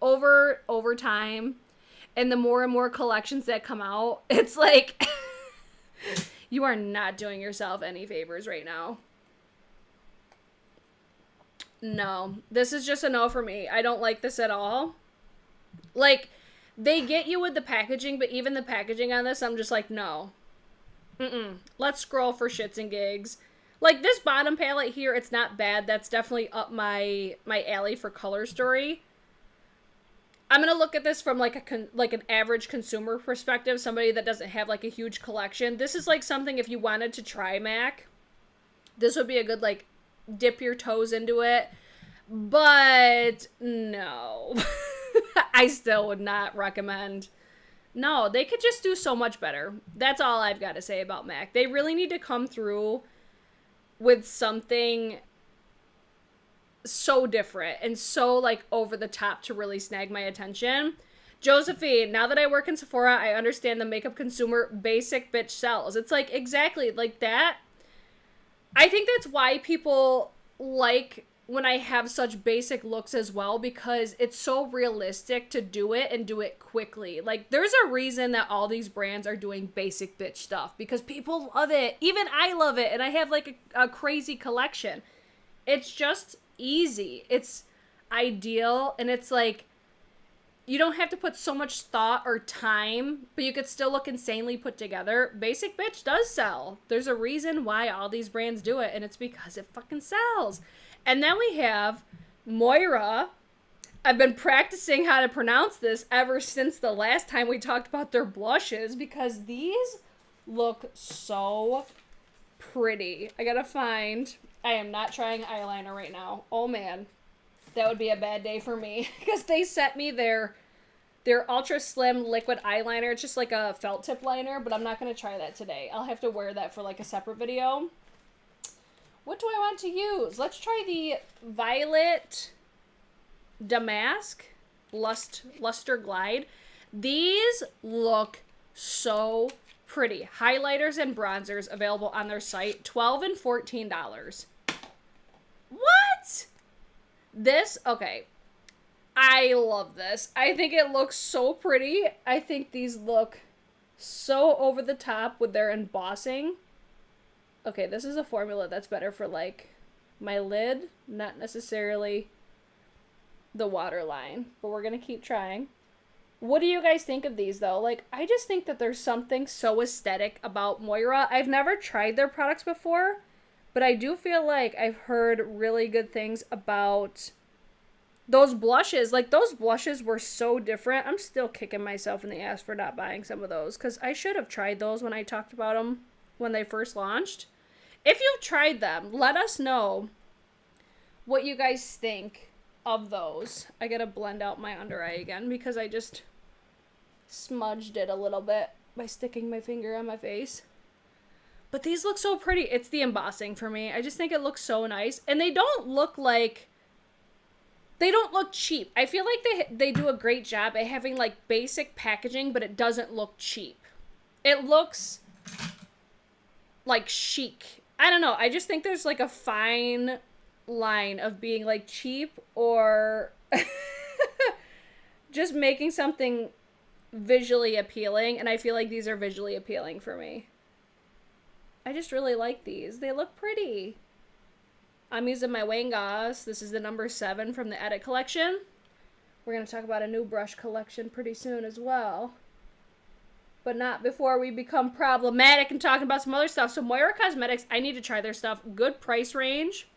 over time. And the more and more collections that come out, it's like you are not doing yourself any favors right now. No, this is just a no for me. I don't like this at all. Like, they get you with the packaging, but even the packaging on this, I'm just like, no. Let's scroll for shits and gigs. Like, this bottom palette here, it's not bad. That's definitely up my alley for color story. I'm going to look at this from, like, an average consumer perspective, somebody that doesn't have, like, a huge collection. This is, like, something if you wanted to try MAC, this would be a good, like, dip your toes into it. But, no. I still would not recommend. No, they could just do so much better. That's all I've got to say about MAC. They really need to come through with something so different and so like over the top to really snag my attention. Josephine, now that I work in Sephora, I understand the makeup consumer basic bitch sells. It's like exactly like that. I think that's why people like when I have such basic looks as well, because it's so realistic to do it and do it quickly. Like, there's a reason that all these brands are doing basic bitch stuff, because people love it. Even I love it, and I have, like, a crazy collection. It's just easy. It's ideal, and it's, like, you don't have to put so much thought or time, but you could still look insanely put together. Basic bitch does sell. There's a reason why all these brands do it, and it's because it fucking sells. And then we have Moira. I've been practicing how to pronounce this ever since the last time we talked about their blushes, because these look so pretty. I gotta find... I am not trying eyeliner right now. Oh, man. That would be a bad day for me, because they sent me their ultra slim liquid eyeliner. It's just like a felt tip liner, but I'm not going to try that today. I'll have to wear that for like a separate video. What do I want to use? Let's try the Violet Damask Luster Glide. These look so pretty. Highlighters and bronzers available on their site. $12 and $14. What? This, okay. I love this. I think it looks so pretty. I think these look so over the top with their embossing. Okay, this is a formula that's better for, like, my lid, not necessarily the waterline, but we're gonna keep trying. What do you guys think of these, though? Like, I just think that there's something so aesthetic about Moira. I've never tried their products before, but I do feel like I've heard really good things about those blushes. Like, those blushes were so different. I'm still kicking myself in the ass for not buying some of those, because I should have tried those when I talked about them when they first launched. If you've tried them, let us know what you guys think of those. I gotta blend out my under eye again because I just smudged it a little bit by sticking my finger on my face. But these look so pretty. It's the embossing for me. I just think it looks so nice. And they don't look like... They don't look cheap. I feel like they do a great job at having, like, basic packaging, but it doesn't look cheap. It looks... like chic. I don't know. I just think there's like a fine line of being like cheap or just making something visually appealing, and I feel like these are visually appealing for me. I just really like these. They look pretty. I'm using my Wangas. This is the number 7 from the Edit collection. We're going to talk about a new brush collection pretty soon as well. But not before we become problematic and talking about some other stuff. So Moira Cosmetics, I need to try their stuff. Good price range.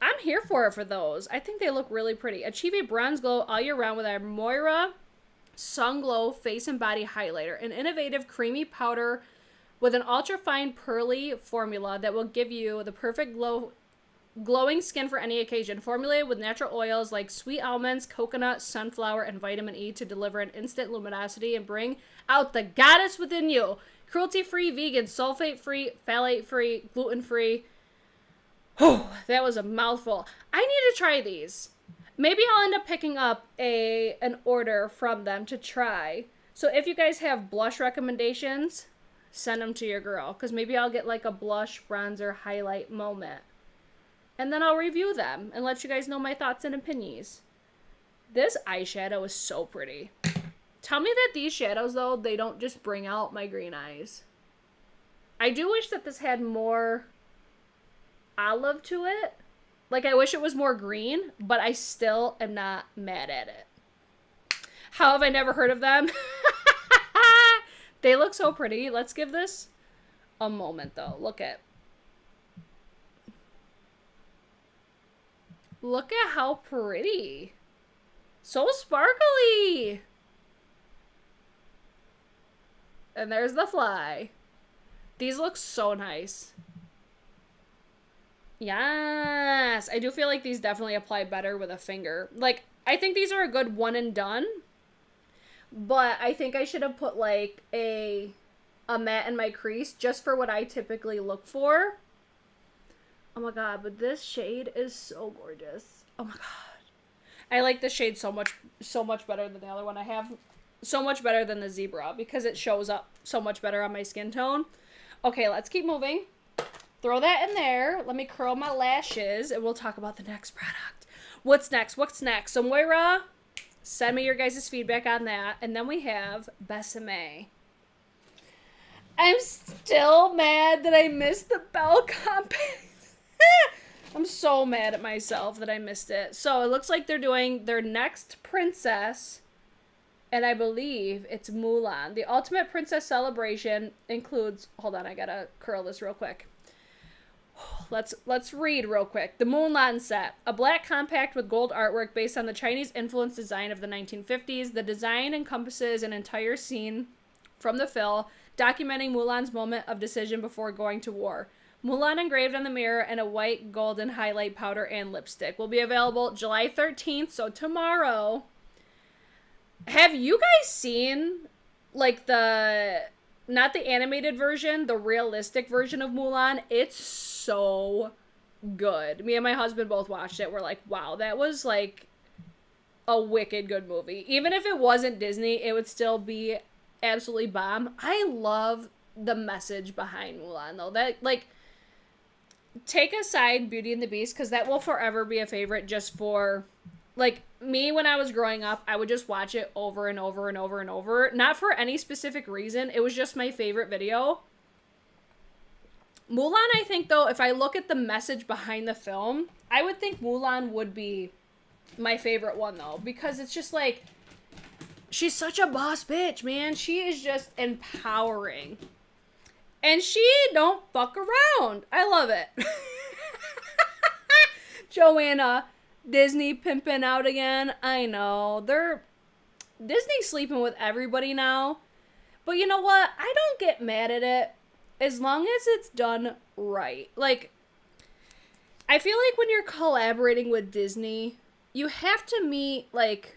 I'm here for it for those. I think they look really pretty. Achieve a bronze glow all year round with our Moira Sun Glow Face and Body Highlighter. An innovative creamy powder with an ultra-fine pearly formula that will give you the perfect glowing skin for any occasion. Formulated with natural oils like sweet almonds, coconut, sunflower, and vitamin E to deliver an instant luminosity and bring out the goddess within you. Cruelty-free, vegan, sulfate-free, phthalate-free, gluten-free. Oh, that was a mouthful. I need to try these. Maybe I'll end up picking up an order from them to try. So if you guys have blush recommendations, send them to your girl. Because maybe I'll get like a blush, bronzer, highlight moment. And then I'll review them and let you guys know my thoughts and opinions. This eyeshadow is so pretty. Tell me that these shadows, though, they don't just bring out my green eyes. I do wish that this had more olive to it. Like, I wish it was more green, but I still am not mad at it. How have I never heard of them? They look so pretty. Let's give this a moment, though. Look at how pretty. So sparkly. And there's the fly. These look so nice. Yes. I do feel like these definitely apply better with a finger. Like, I think these are a good one and done. But I think I should have put, like, a matte in my crease just for what I typically look for. Oh my god, but this shade is so gorgeous. Oh my god. I like this shade so much better than the other one I have. So much better than the Zebra because it shows up so much better on my skin tone. Okay, let's keep moving. Throw that in there. Let me curl my lashes and we'll talk about the next product. What's next? What's next? So Moira, send me your guys' feedback on that. And then we have BESAME. I'm still mad that I missed the Belle Compact. I'm so mad at myself that I missed it. So it looks like they're doing their next princess, and I believe it's Mulan. The Ultimate Princess Celebration includes, hold on, I gotta curl this real quick. Let's read real quick. The Mulan set, a black compact with gold artwork based on the Chinese influenced design of the 1950s. The design encompasses an entire scene from the film documenting Mulan's moment of decision before going to war. Mulan engraved on the mirror and a white golden highlight powder and lipstick will be available July 13th, so tomorrow. Have you guys seen, like, not the animated version, the realistic version of Mulan? It's so good. Me and my husband both watched it. We're like, wow, that was, like, a wicked good movie. Even if it wasn't Disney, it would still be absolutely bomb. I love the message behind Mulan, though. That, like, take aside Beauty and the Beast, because that will forever be a favorite just for, like, me when I was growing up, I would just watch it over and over and over and over. Not for any specific reason. It was just my favorite video. Mulan, I think, though, if I look at the message behind the film, I would think Mulan would be my favorite one, though. Because it's just, like, she's such a boss bitch, man. She is just empowering. And she don't fuck around. I love it. Joanna, Disney pimping out again. I know. Disney's sleeping with everybody now. But you know what? I don't get mad at it as long as it's done right. Like, I feel like when you're collaborating with Disney, you have to meet, like,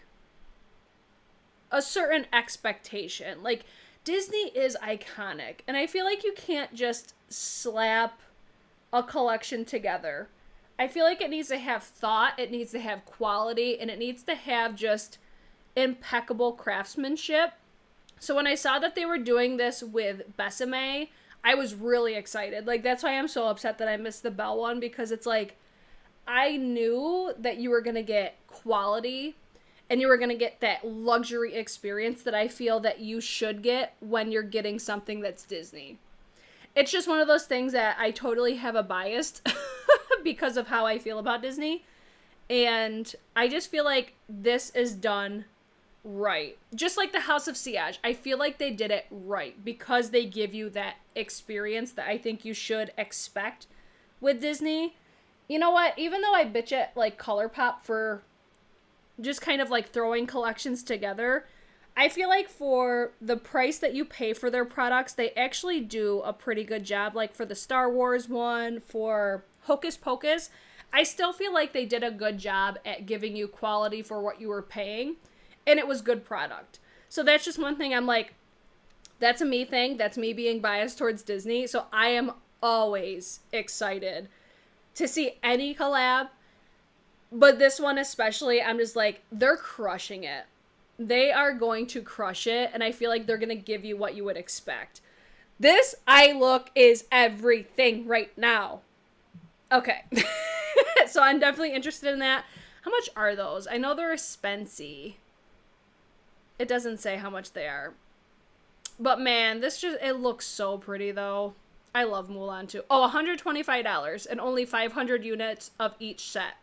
a certain expectation. Like, Disney is iconic, and I feel like you can't just slap a collection together. I feel like it needs to have thought, it needs to have quality, and it needs to have just impeccable craftsmanship. So when I saw that they were doing this with BESAME, I was really excited. Like, that's why I'm so upset that I missed the Belle one, because it's like, I knew that you were going to get quality and you were going to get that luxury experience that I feel that you should get when you're getting something that's Disney. It's just one of those things that I totally have a bias because of how I feel about Disney. And I just feel like this is done right. Just like the House of Siege. I feel like they did it right because they give you that experience that I think you should expect with Disney. You know what? Even though I bitch at like ColourPop for just kind of like throwing collections together, I feel like for the price that you pay for their products, they actually do a pretty good job. Like for the Star Wars one, for Hocus Pocus, I still feel like they did a good job at giving you quality for what you were paying, and it was good product. So that's just one thing I'm like, that's a me thing. That's me being biased towards Disney. So I am always excited to see any collab, but this one especially, I'm just like, they're crushing it. They are going to crush it, and I feel like they're going to give you what you would expect. This eye look is everything right now. Okay. So I'm definitely interested in that. How much are those? I know they're expensive. It doesn't say how much they are. But man, it looks so pretty though. I love Mulan too. Oh, $125 and only 500 units of each set.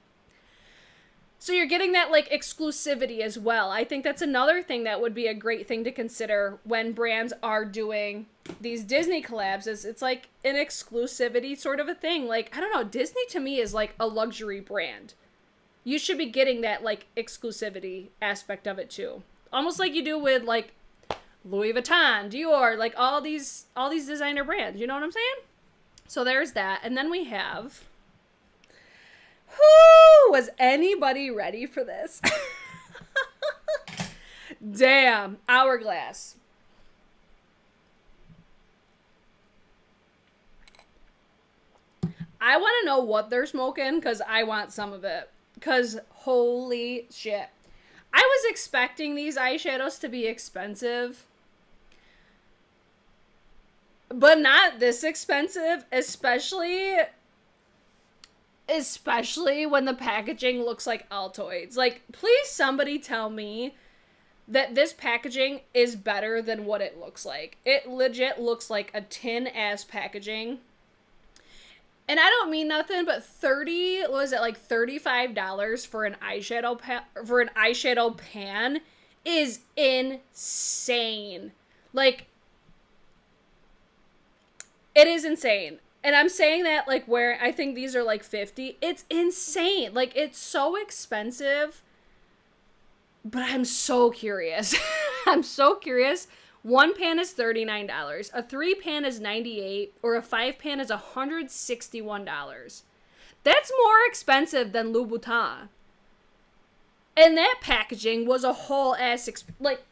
So you're getting that like exclusivity as well. I think that's another thing that would be a great thing to consider when brands are doing these Disney collabs, is it's like an exclusivity sort of a thing. Like, I don't know, Disney to me is like a luxury brand. You should be getting that like exclusivity aspect of it too. Almost like you do with like Louis Vuitton, DIOR, like all these designer brands, you know what I'm saying? So there's that. And then we have, was anybody ready for this? Damn, Hourglass. I want to know what they're smoking because I want some of it. Because holy shit. I was expecting these eyeshadows to be expensive, but not this expensive, especially when the packaging looks like Altoids. Like, please somebody tell me that this packaging is better than what it looks like. It legit looks like a tin-ass packaging. And I don't mean nothing, but $35 for an eyeshadow pan is insane. Like, it is insane. And I'm saying that like where I think these are like $50. It's insane. Like, it's so expensive. But I'm so curious. I'm so curious. One pan is $39. A 3 pan is $98, or a 5 pan is $161. That's more expensive than Louboutin. And that packaging was a whole ass like,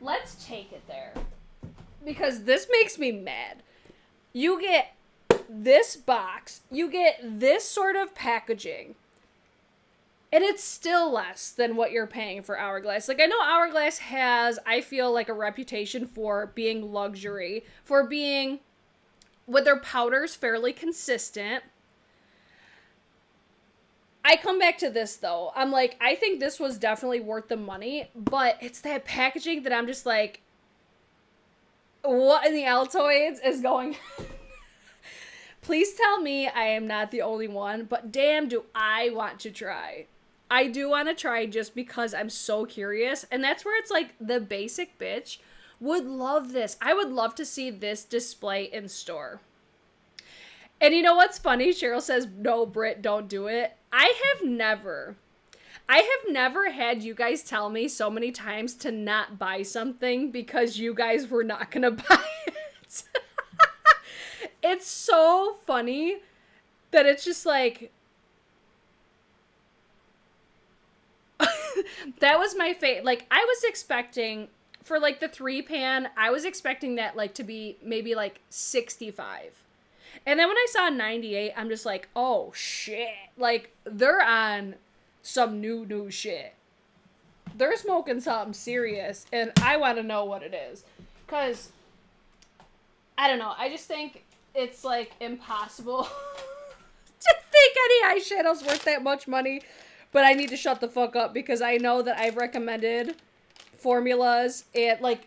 let's take it there. Because this makes me mad. You get this box, you get this sort of packaging, and it's still less than what you're paying for Hourglass. Like, I know Hourglass has, I feel like, a reputation for being luxury, for being, with their powders, fairly consistent. I come back to this, though. I'm like, I think this was definitely worth the money, but it's that packaging that I'm just like, what in the Altoids is going on? Please tell me I am not the only one, but damn, do I want to try. I do want to try just because I'm so curious, and that's where it's like the basic bitch would love this. I would love to see this display in store. And you know what's funny? Cheryl says, no, Britt, don't do it. I have never had you guys tell me so many times to not buy something because you guys were not going to buy it. It's so funny that it's just like, that was my fate. Like, I was expecting, for like the 3 pan, I was expecting that like to be maybe like 65. And then when I saw 98, I'm just like, oh shit. Like, they're on some new shit. They're smoking something serious, and I want to know what it is. Because, I don't know, I just think it's like impossible to think any eyeshadow's worth that much money. But I need to shut the fuck up because I know that I've recommended formulas and like,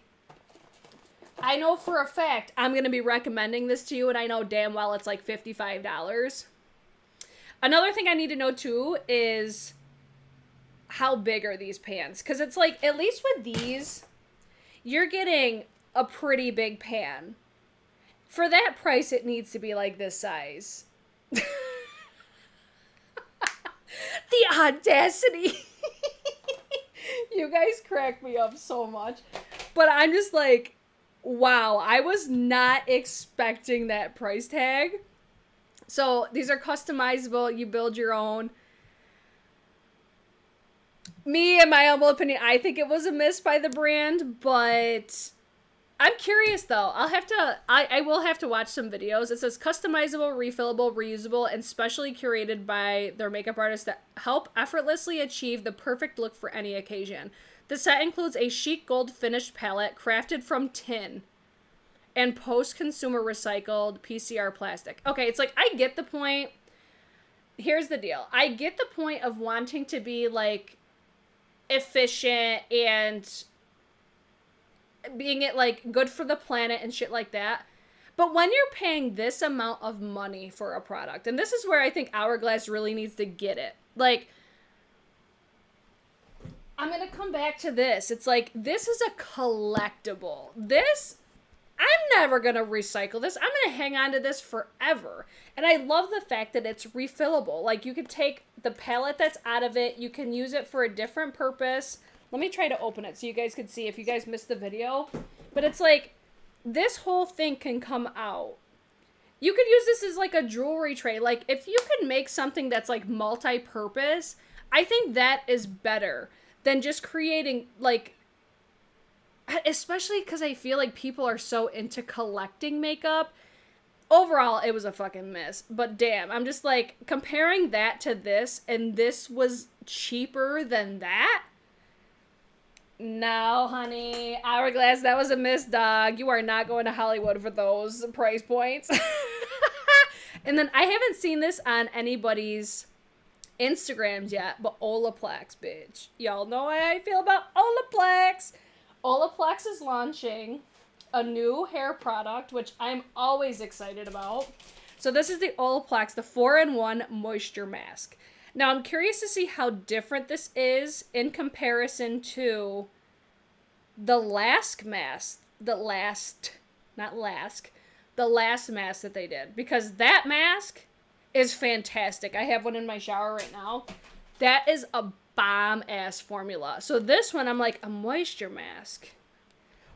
I know for a fact I'm going to be recommending this to you and I know damn well it's like $55. Another thing I need to know too is how big are these pans? Because it's like, at least with these, you're getting a pretty big pan. For that price, it needs to be like this size. The audacity. You guys crack me up so much. But I'm just like, wow, I was not expecting that price tag. So these are customizable. You build your own. Me, in my humble opinion, I think it was a miss by the brand, but I'm curious though. I will have to watch some videos. It says customizable, refillable, reusable, and specially curated by their makeup artists that help effortlessly achieve the perfect look for any occasion. The set includes a chic gold finished palette crafted from tin and post-consumer recycled PCR plastic. Okay, it's like, I get the point. Here's the deal. I get the point of wanting to be like efficient and being it like good for the planet and shit like that. But when you're paying this amount of money for a product, and this is where I think Hourglass really needs to get it. Like, I'm going to come back to this. It's like, this is a collectible. This, I'm never going to recycle this. I'm going to hang on to this forever. And I love the fact that it's refillable. Like, you can take the palette that's out of it. You can use it for a different purpose. Let me try to open it so you guys can see if you guys missed the video. But it's like, this whole thing can come out. You could use this as like a jewelry tray. Like, if you can make something that's like multi-purpose, I think that is better than just creating like, especially because I feel like people are so into collecting makeup. Overall, it was a fucking miss. But damn, I'm just like, comparing that to this, and this was cheaper than that? No, honey. Hourglass, that was a miss, dog. You are not going to Hollywood for those price points. And then I haven't seen this on anybody's Instagrams yet, but Olaplex, bitch. Y'all know how I feel about Olaplex. Olaplex is launching a new hair product, which I'm always excited about. So this is the Olaplex, the 4-in-1 Moisture Mask. Now, I'm curious to see how different this is in comparison to the last mask. The last mask that they did. Because that mask is fantastic. I have one in my shower right now. That is a bomb-ass formula. So this one, I'm like, a moisture mask.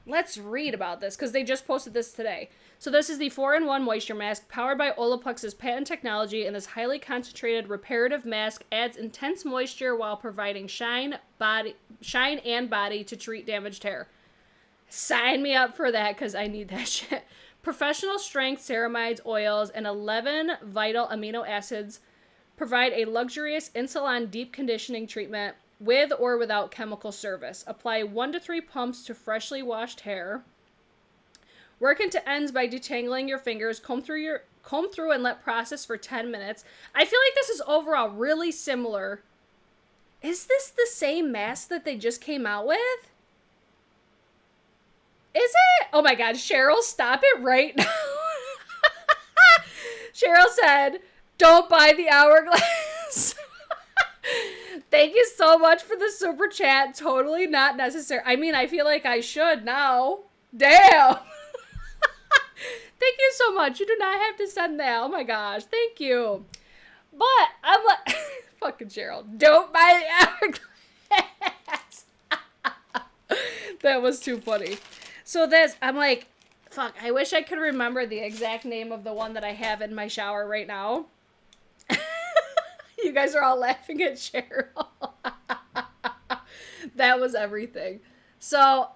Let's read about this, because they just posted this today. So this is the 4-in-1 Moisture Mask, powered by Olaplex's patent technology, and this highly concentrated reparative mask adds intense moisture while providing shine and body to treat damaged hair. Sign me up for that, because I need that shit. Professional strength ceramides, oils, and 11 vital amino acids provide a luxurious in-salon deep conditioning treatment with or without chemical service. Apply 1 to 3 pumps to freshly washed hair. Work into ends by detangling your fingers. Comb through and let process for 10 minutes. I feel like this is overall really similar. Is this the same mask that they just came out with? Is it? Oh my god, Cheryl, stop it right now. Cheryl said, don't buy the Hourglass. Thank you so much for the super chat. Totally not necessary. I mean, I feel like I should now. Damn. Thank you so much. You do not have to send that. Oh my gosh. Thank you. But I'm like, fucking Cheryl, don't buy the Hourglass. That was too funny. So this, I'm like, fuck, I wish I could remember the exact name of the one that I have in my shower right now. You guys are all laughing at Cheryl. That was everything. So,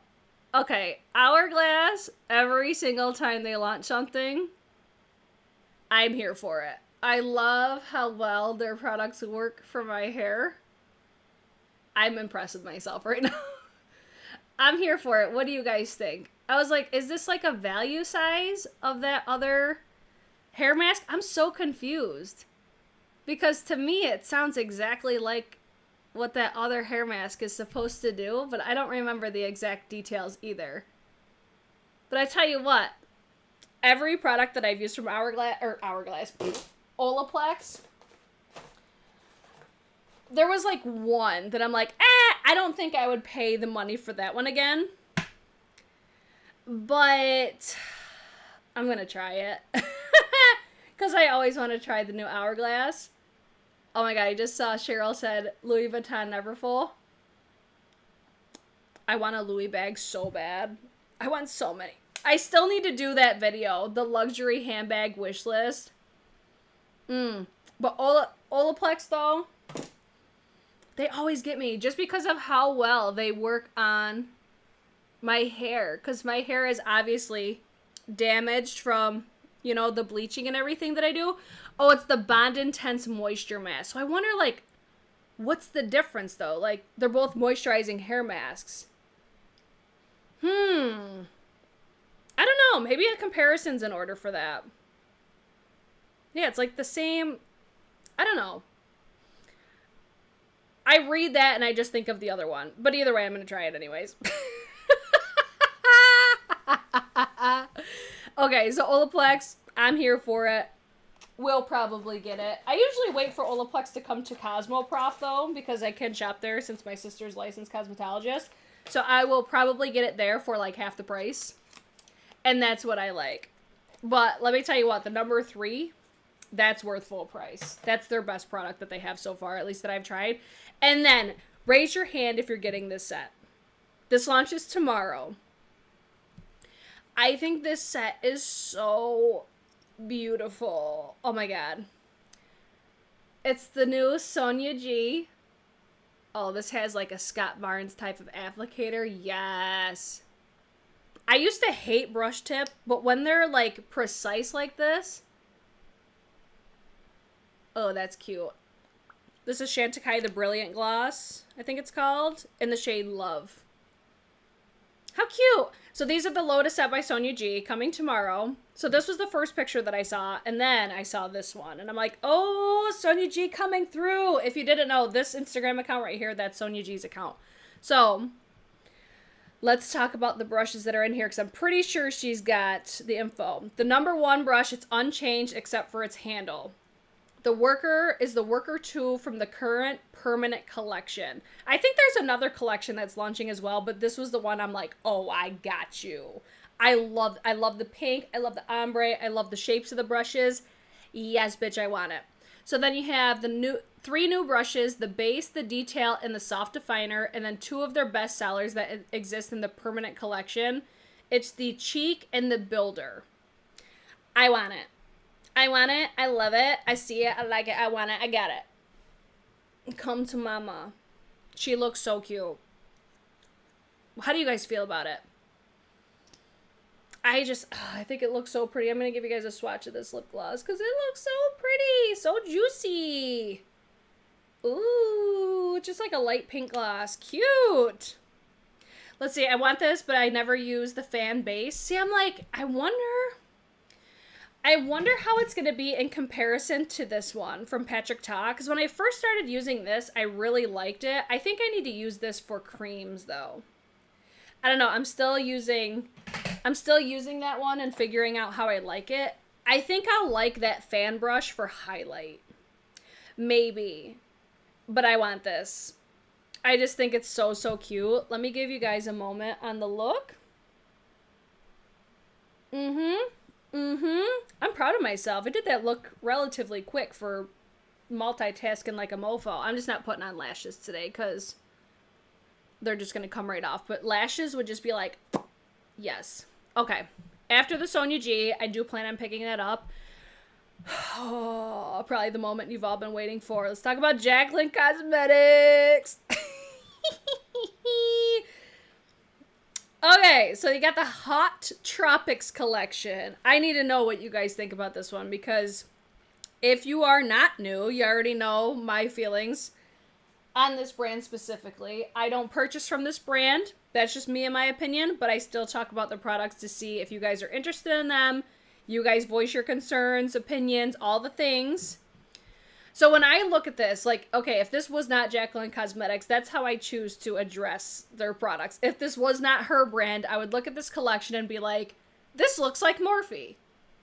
okay, Hourglass, every single time they launch something, I'm here for it. I love how well their products work for my hair. I'm impressed with myself right now. I'm here for it. What do you guys think? I was like, is this like a value size of that other hair mask? I'm so confused. Because to me, it sounds exactly like what that other hair mask is supposed to do, but I don't remember the exact details either. But I tell you what, every product that I've used from Olaplex, there was like one that I'm like, I don't think I would pay the money for that one again. But I'm gonna try it. Because I always want to try the new Hourglass. Oh my god, I just saw Cheryl said Louis Vuitton Neverfull. I want a Louis bag so bad. I want so many. I still need to do that video, the luxury handbag wish list. But Olaplex though, they always get me just because of how well they work on my hair. Because my hair is obviously damaged from, you know, the bleaching and everything that I do. Oh, it's the Bond Intense Moisture Mask. So I wonder, like, what's the difference, though? Like, they're both moisturizing hair masks. I don't know. Maybe a comparison's in order for that. Yeah, it's like the same. I don't know. I read that and I just think of the other one. But either way, I'm going to try it anyways. Okay, so Olaplex, I'm here for it. We'll probably get it. I usually wait for Olaplex to come to Cosmoprof, though, because I can shop there since my sister's licensed cosmetologist. So I will probably get it there for, like, half the price. And that's what I like. But let me tell you what, the number 3, that's worth full price. That's their best product that they have so far, at least that I've tried. And then, raise your hand if you're getting this set. This launches tomorrow. I think this set is so beautiful. Oh my god. It's the new Sonia G. Oh, this has like a Scott Barnes type of applicator. Yes. I used to hate brush tip, but when they're like precise like this. Oh, that's cute. This is CHANTECAILLE the Brilliant Gloss, I think it's called, in the shade Love. How cute! So these are the Lotus Set by Sonia G, coming tomorrow. So this was the first picture that I saw, and then I saw this one. And I'm like, oh, Sonia G coming through! If you didn't know, this Instagram account right here, that's Sonia G's account. So, let's talk about the brushes that are in here, because I'm pretty sure she's got the info. The number 1 brush, it's unchanged except for its handle. The Worker is the Worker 2 from the current permanent collection. I think there's another collection that's launching as well, but this was the one I'm like, oh, I got you. I love the pink. I love the ombre. I love the shapes of the brushes. Yes, bitch, I want it. So then you have the 3 new brushes, the base, the detail, and the soft definer, and then 2 of their best sellers that exist in the permanent collection. It's the Cheek and the Builder. I want it. I want it. I love it. I see it. I like it. I want it. I got it. Come to mama. She looks so cute. How do you guys feel about it? I think it looks so pretty. I'm going to give you guys a swatch of this lip gloss because it looks so pretty. So juicy. Ooh, just like a light pink gloss. Cute. Let's see. I want this, but I never use the fan base. See, I'm like, I wonder how it's going to be in comparison to this one from Patrick Ta. Because when I first started using this, I really liked it. I think I need to use this for creams, though. I don't know. I'm still using that one and figuring out how I like it. I think I'll like that fan brush for highlight. Maybe. But I want this. I just think it's so, so cute. Let me give you guys a moment on the look. I'm proud of myself. I did that look relatively quick for multitasking like a mofo. I'm just not putting on lashes today because they're just going to come right off. But lashes would just be like, yes. Okay. After the Sonia G, I do plan on picking that up. Oh, probably the moment you've all been waiting for. Let's talk about Jaclyn Cosmetics. Okay, so you got the Hot Tropics collection. I need to know what you guys think about this one because if you are not new, you already know my feelings on this brand specifically. I don't purchase from this brand. That's just me and my opinion, but I still talk about the products to see if you guys are interested in them. You guys voice your concerns, opinions, all the things. So when I look at this, like, okay, if this was not Jaclyn Cosmetics, that's how I choose to address their products. If this was not her brand, I would look at this collection and be like, this looks like Morphe.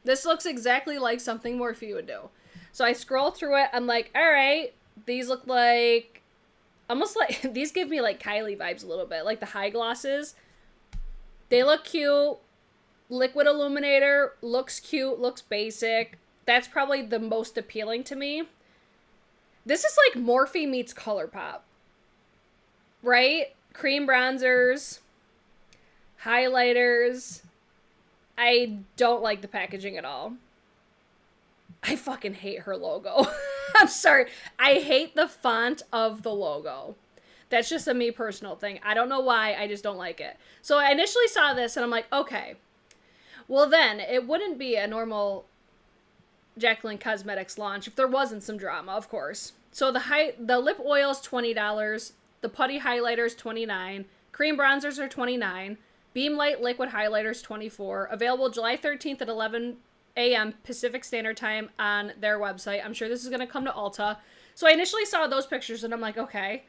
This looks exactly like something Morphe would do. So I scroll through it. I'm like, all right, these look like, almost like, these give me like Kylie vibes a little bit. Like the high glosses. They look cute. Liquid illuminator looks cute, looks basic. That's probably the most appealing to me. This is like Morphe meets ColourPop, right? Cream bronzers, highlighters. I don't like the packaging at all. I fucking hate her logo. I'm sorry. I hate the font of the logo. That's just a me personal thing. I don't know why. I just don't like it. So I initially saw this and I'm like, okay. Well then, it wouldn't be a normal Jaclyn Cosmetics launch if there wasn't some drama, of course. So the lip oil is $20, the putty highlighter is $29, cream bronzers are $29, Beam Light liquid highlighter is $24, available July 13th at 11 a.m. Pacific Standard Time on their website. I'm sure this is going to come to Ulta. So I initially saw those pictures and I'm like, okay.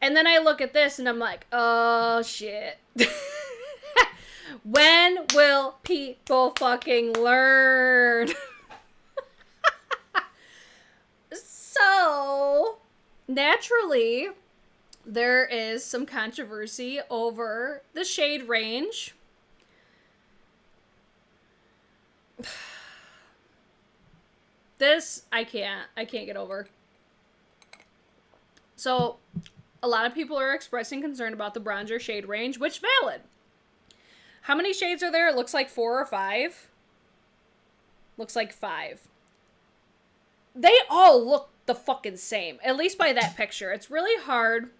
And then I look at this and I'm like, oh shit. When will people fucking learn? So, naturally, there is some controversy over the shade range. This, I can't get over. So, a lot of people are expressing concern about the bronzer shade range, which valid. How many shades are there? It looks like 4 or 5. Looks like 5. They all look the fucking same, at least by that picture. It's really hard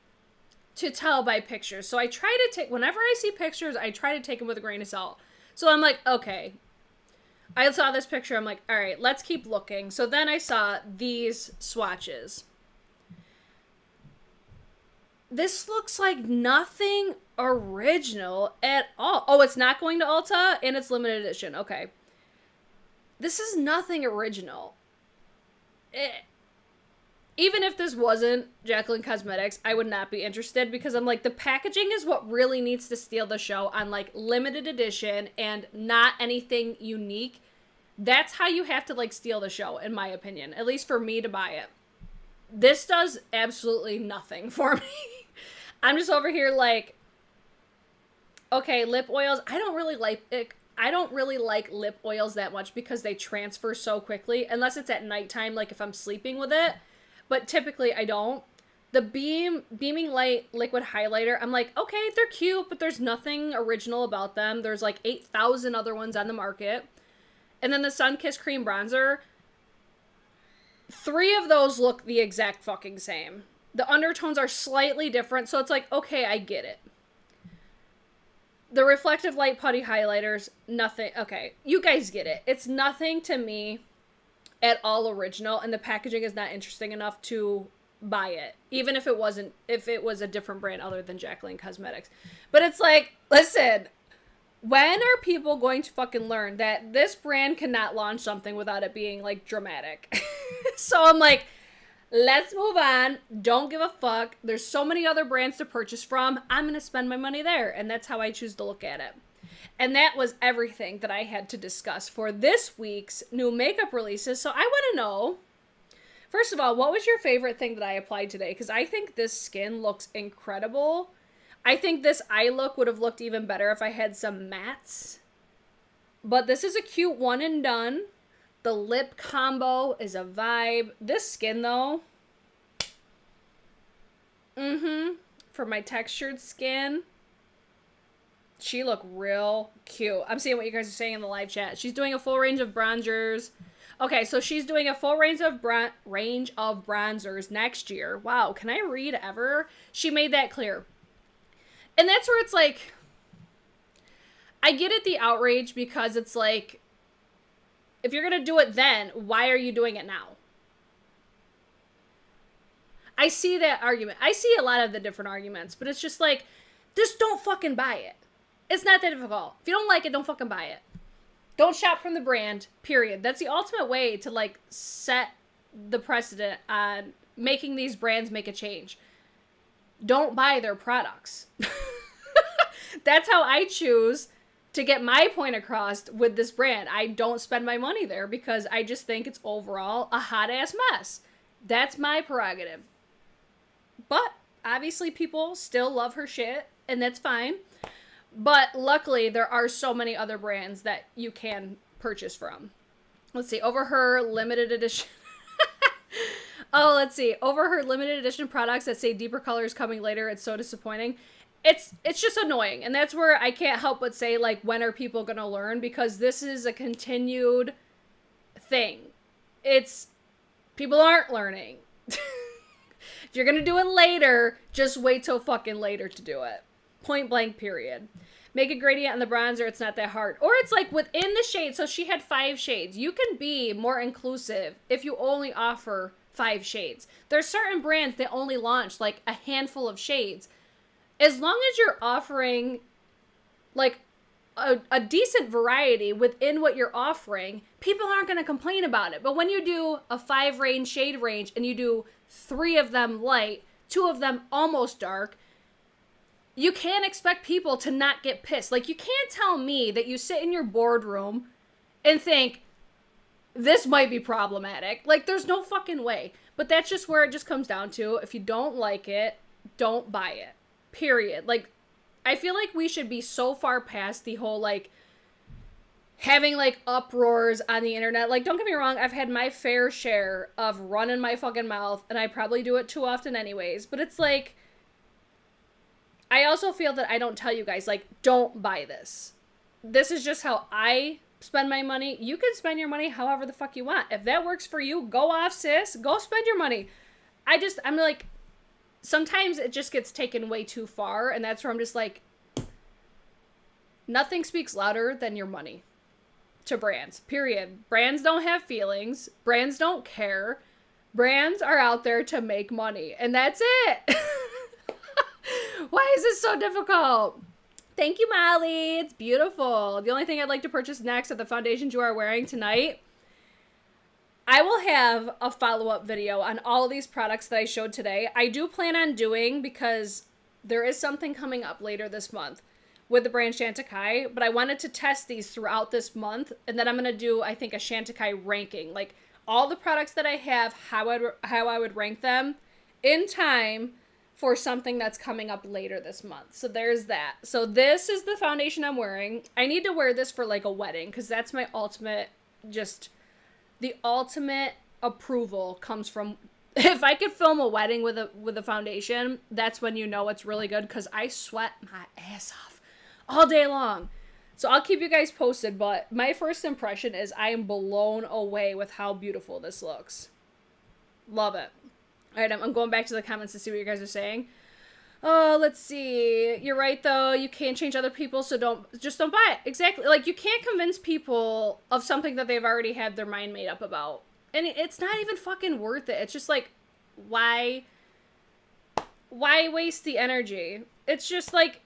to tell by pictures. So I try to take, whenever I see pictures, I try to take them with a grain of salt. So I'm like, okay. I saw this picture. I'm like, all right, let's keep looking. So then I saw these swatches. This looks like nothing original at all. Oh, it's not going to Ulta and it's limited edition. Okay. This is nothing original. Even if this wasn't Jaclyn Cosmetics, I would not be interested because I'm like, the packaging is what really needs to steal the show on like limited edition and not anything unique. That's how you have to like steal the show, in my opinion, at least for me to buy it. This does absolutely nothing for me. I'm just over here like, okay, lip oils. I don't really like lip oils that much because they transfer so quickly, unless it's at nighttime, like if I'm sleeping with it. But typically I don't. The Beaming Light liquid highlighter, I'm like, okay, they're cute, but there's nothing original about them. There's like 8,000 other ones on the market. And then the Sunkissed cream bronzer, 3 of those look the exact fucking same. The undertones are slightly different, so it's like, okay, I get it. The Reflective Light putty highlighters, nothing. Okay, you guys get it. It's nothing to me at all original, and the packaging is not interesting enough to buy it, even if it was a different brand other than Jaclyn Cosmetics. But it's like, listen, when are people going to fucking learn that this brand cannot launch something without it being like dramatic? So I'm like, let's move on. Don't give a fuck. There's so many other brands to purchase from. I'm gonna spend my money there, and that's how I choose to look at it. And that was everything that I had to discuss for this week's new makeup releases. So I want to know, first of all, what was your favorite thing that I applied today? Because I think this skin looks incredible. I think this eye look would have looked even better if I had some mattes. But this is a cute one and done. The lip combo is a vibe. This skin, though, for my textured skin, she looked real cute. I'm seeing what you guys are saying in the live chat. She's doing a full range of bronzers. Okay, so she's doing a full range of bronzers next year. Wow, can I read ever? She made that clear. And that's where it's like, I get it, the outrage, because it's like, if you're going to do it then, why are you doing it now? I see that argument. I see a lot of the different arguments, but it's just like, just don't fucking buy it. It's not that difficult. If you don't like it, don't fucking buy it. Don't shop from the brand, period. That's the ultimate way to, like, set the precedent on making these brands make a change. Don't buy their products. That's how I choose to get my point across with this brand. I don't spend my money there because I just think it's overall a hot ass mess. That's my prerogative. But obviously people still love her shit, and that's fine. But luckily there are so many other brands that you can purchase from. Let's see, over her limited edition. Oh, let's see. Over her limited edition products that say deeper colors coming later, it's so disappointing. It's just annoying. And that's where I can't help but say, like, when are people going to learn? Because this is a continued thing. People aren't learning. If you're going to do it later, just wait till fucking later to do it. Point blank, period. Make a gradient on the bronzer, it's not that hard. Or it's like within the shade, so she had 5 shades. You can be more inclusive if you only offer 5 shades. There's certain brands that only launch like a handful of shades. As long as you're offering like a decent variety within what you're offering, people aren't going to complain about it. But when you do a 5 shade range and you do 3 of them light, 2 of them almost dark, you can't expect people to not get pissed. Like, you can't tell me that you sit in your boardroom and think, this might be problematic. Like, there's no fucking way. But that's just where it just comes down to. If you don't like it, don't buy it. Period. Like, I feel like we should be so far past the whole, like, having, like, uproars on the internet. Like, don't get me wrong, I've had my fair share of running my fucking mouth, and I probably do it too often anyways. But it's like, I also feel that I don't tell you guys, like, don't buy this. This is just how I spend my money. You can spend your money however the fuck you want. If that works for you, go off, sis. Go spend your money. I'm like, sometimes it just gets taken way too far, and that's where I'm just like, nothing speaks louder than your money to brands, period. Brands don't have feelings. Brands don't care. Brands are out there to make money, and that's it. Why is this so difficult? Thank you, Molly. It's beautiful. The only thing I'd like to purchase next are the foundations you are wearing tonight. I will have a follow-up video on all of these products that I showed today. I do plan on doing, because there is something coming up later this month with the brand CHANTECAILLE, but I wanted to test these throughout this month, and then I'm going to do, I think, a CHANTECAILLE ranking. Like, all the products that I have, how I would rank them in time for something that's coming up later this month. So there's that. So this is the foundation I'm wearing. I need to wear this for like a wedding, because that's my ultimate, just the ultimate approval comes from, if I could film a wedding with a foundation, that's when you know it's really good, because I sweat my ass off all day long. So I'll keep you guys posted, but my first impression is I am blown away with how beautiful this looks. Love it. All right, I'm going back to the comments to see what you guys are saying. Oh, let's see. You're right, though. You can't change other people, so just don't buy it. Exactly. Like, you can't convince people of something that they've already had their mind made up about. And it's not even fucking worth it. It's just like, why waste the energy? It's just like,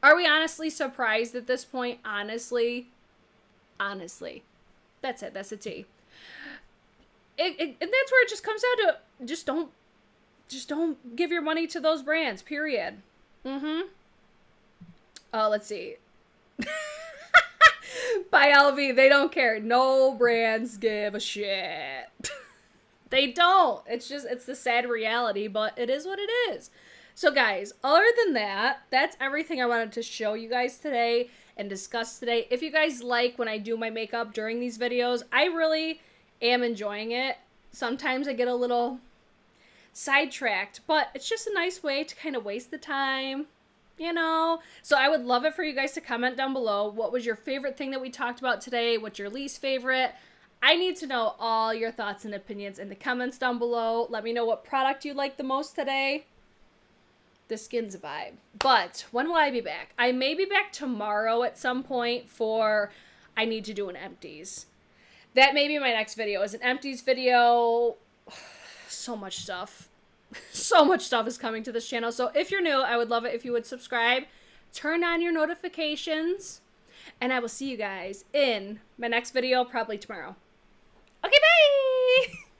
are we honestly surprised at this point? Honestly. That's it. That's the tea. And that's where it just comes down to, just don't give your money to those brands, period. Oh, let's see. By LV, they don't care. No brands give a shit. They don't. It's the sad reality, but it is what it is. So guys, other than that, that's everything I wanted to show you guys today and discuss today. If you guys like when I do my makeup during these videos, I really am enjoying it. Sometimes I get a little sidetracked, but it's just a nice way to kind of waste the time, you know? So I would love it for you guys to comment down below. What was your favorite thing that we talked about today? What's your least favorite? I need to know all your thoughts and opinions in the comments down below. Let me know what product you liked the most today. The skin's a vibe. But when will I be back? I may be back tomorrow at some point for I need to do an empties. That may be my next video, is an empties video. So much stuff. So much stuff is coming to this channel. So if you're new, I would love it if you would subscribe, turn on your notifications, and I will see you guys in my next video, probably tomorrow. Okay, bye!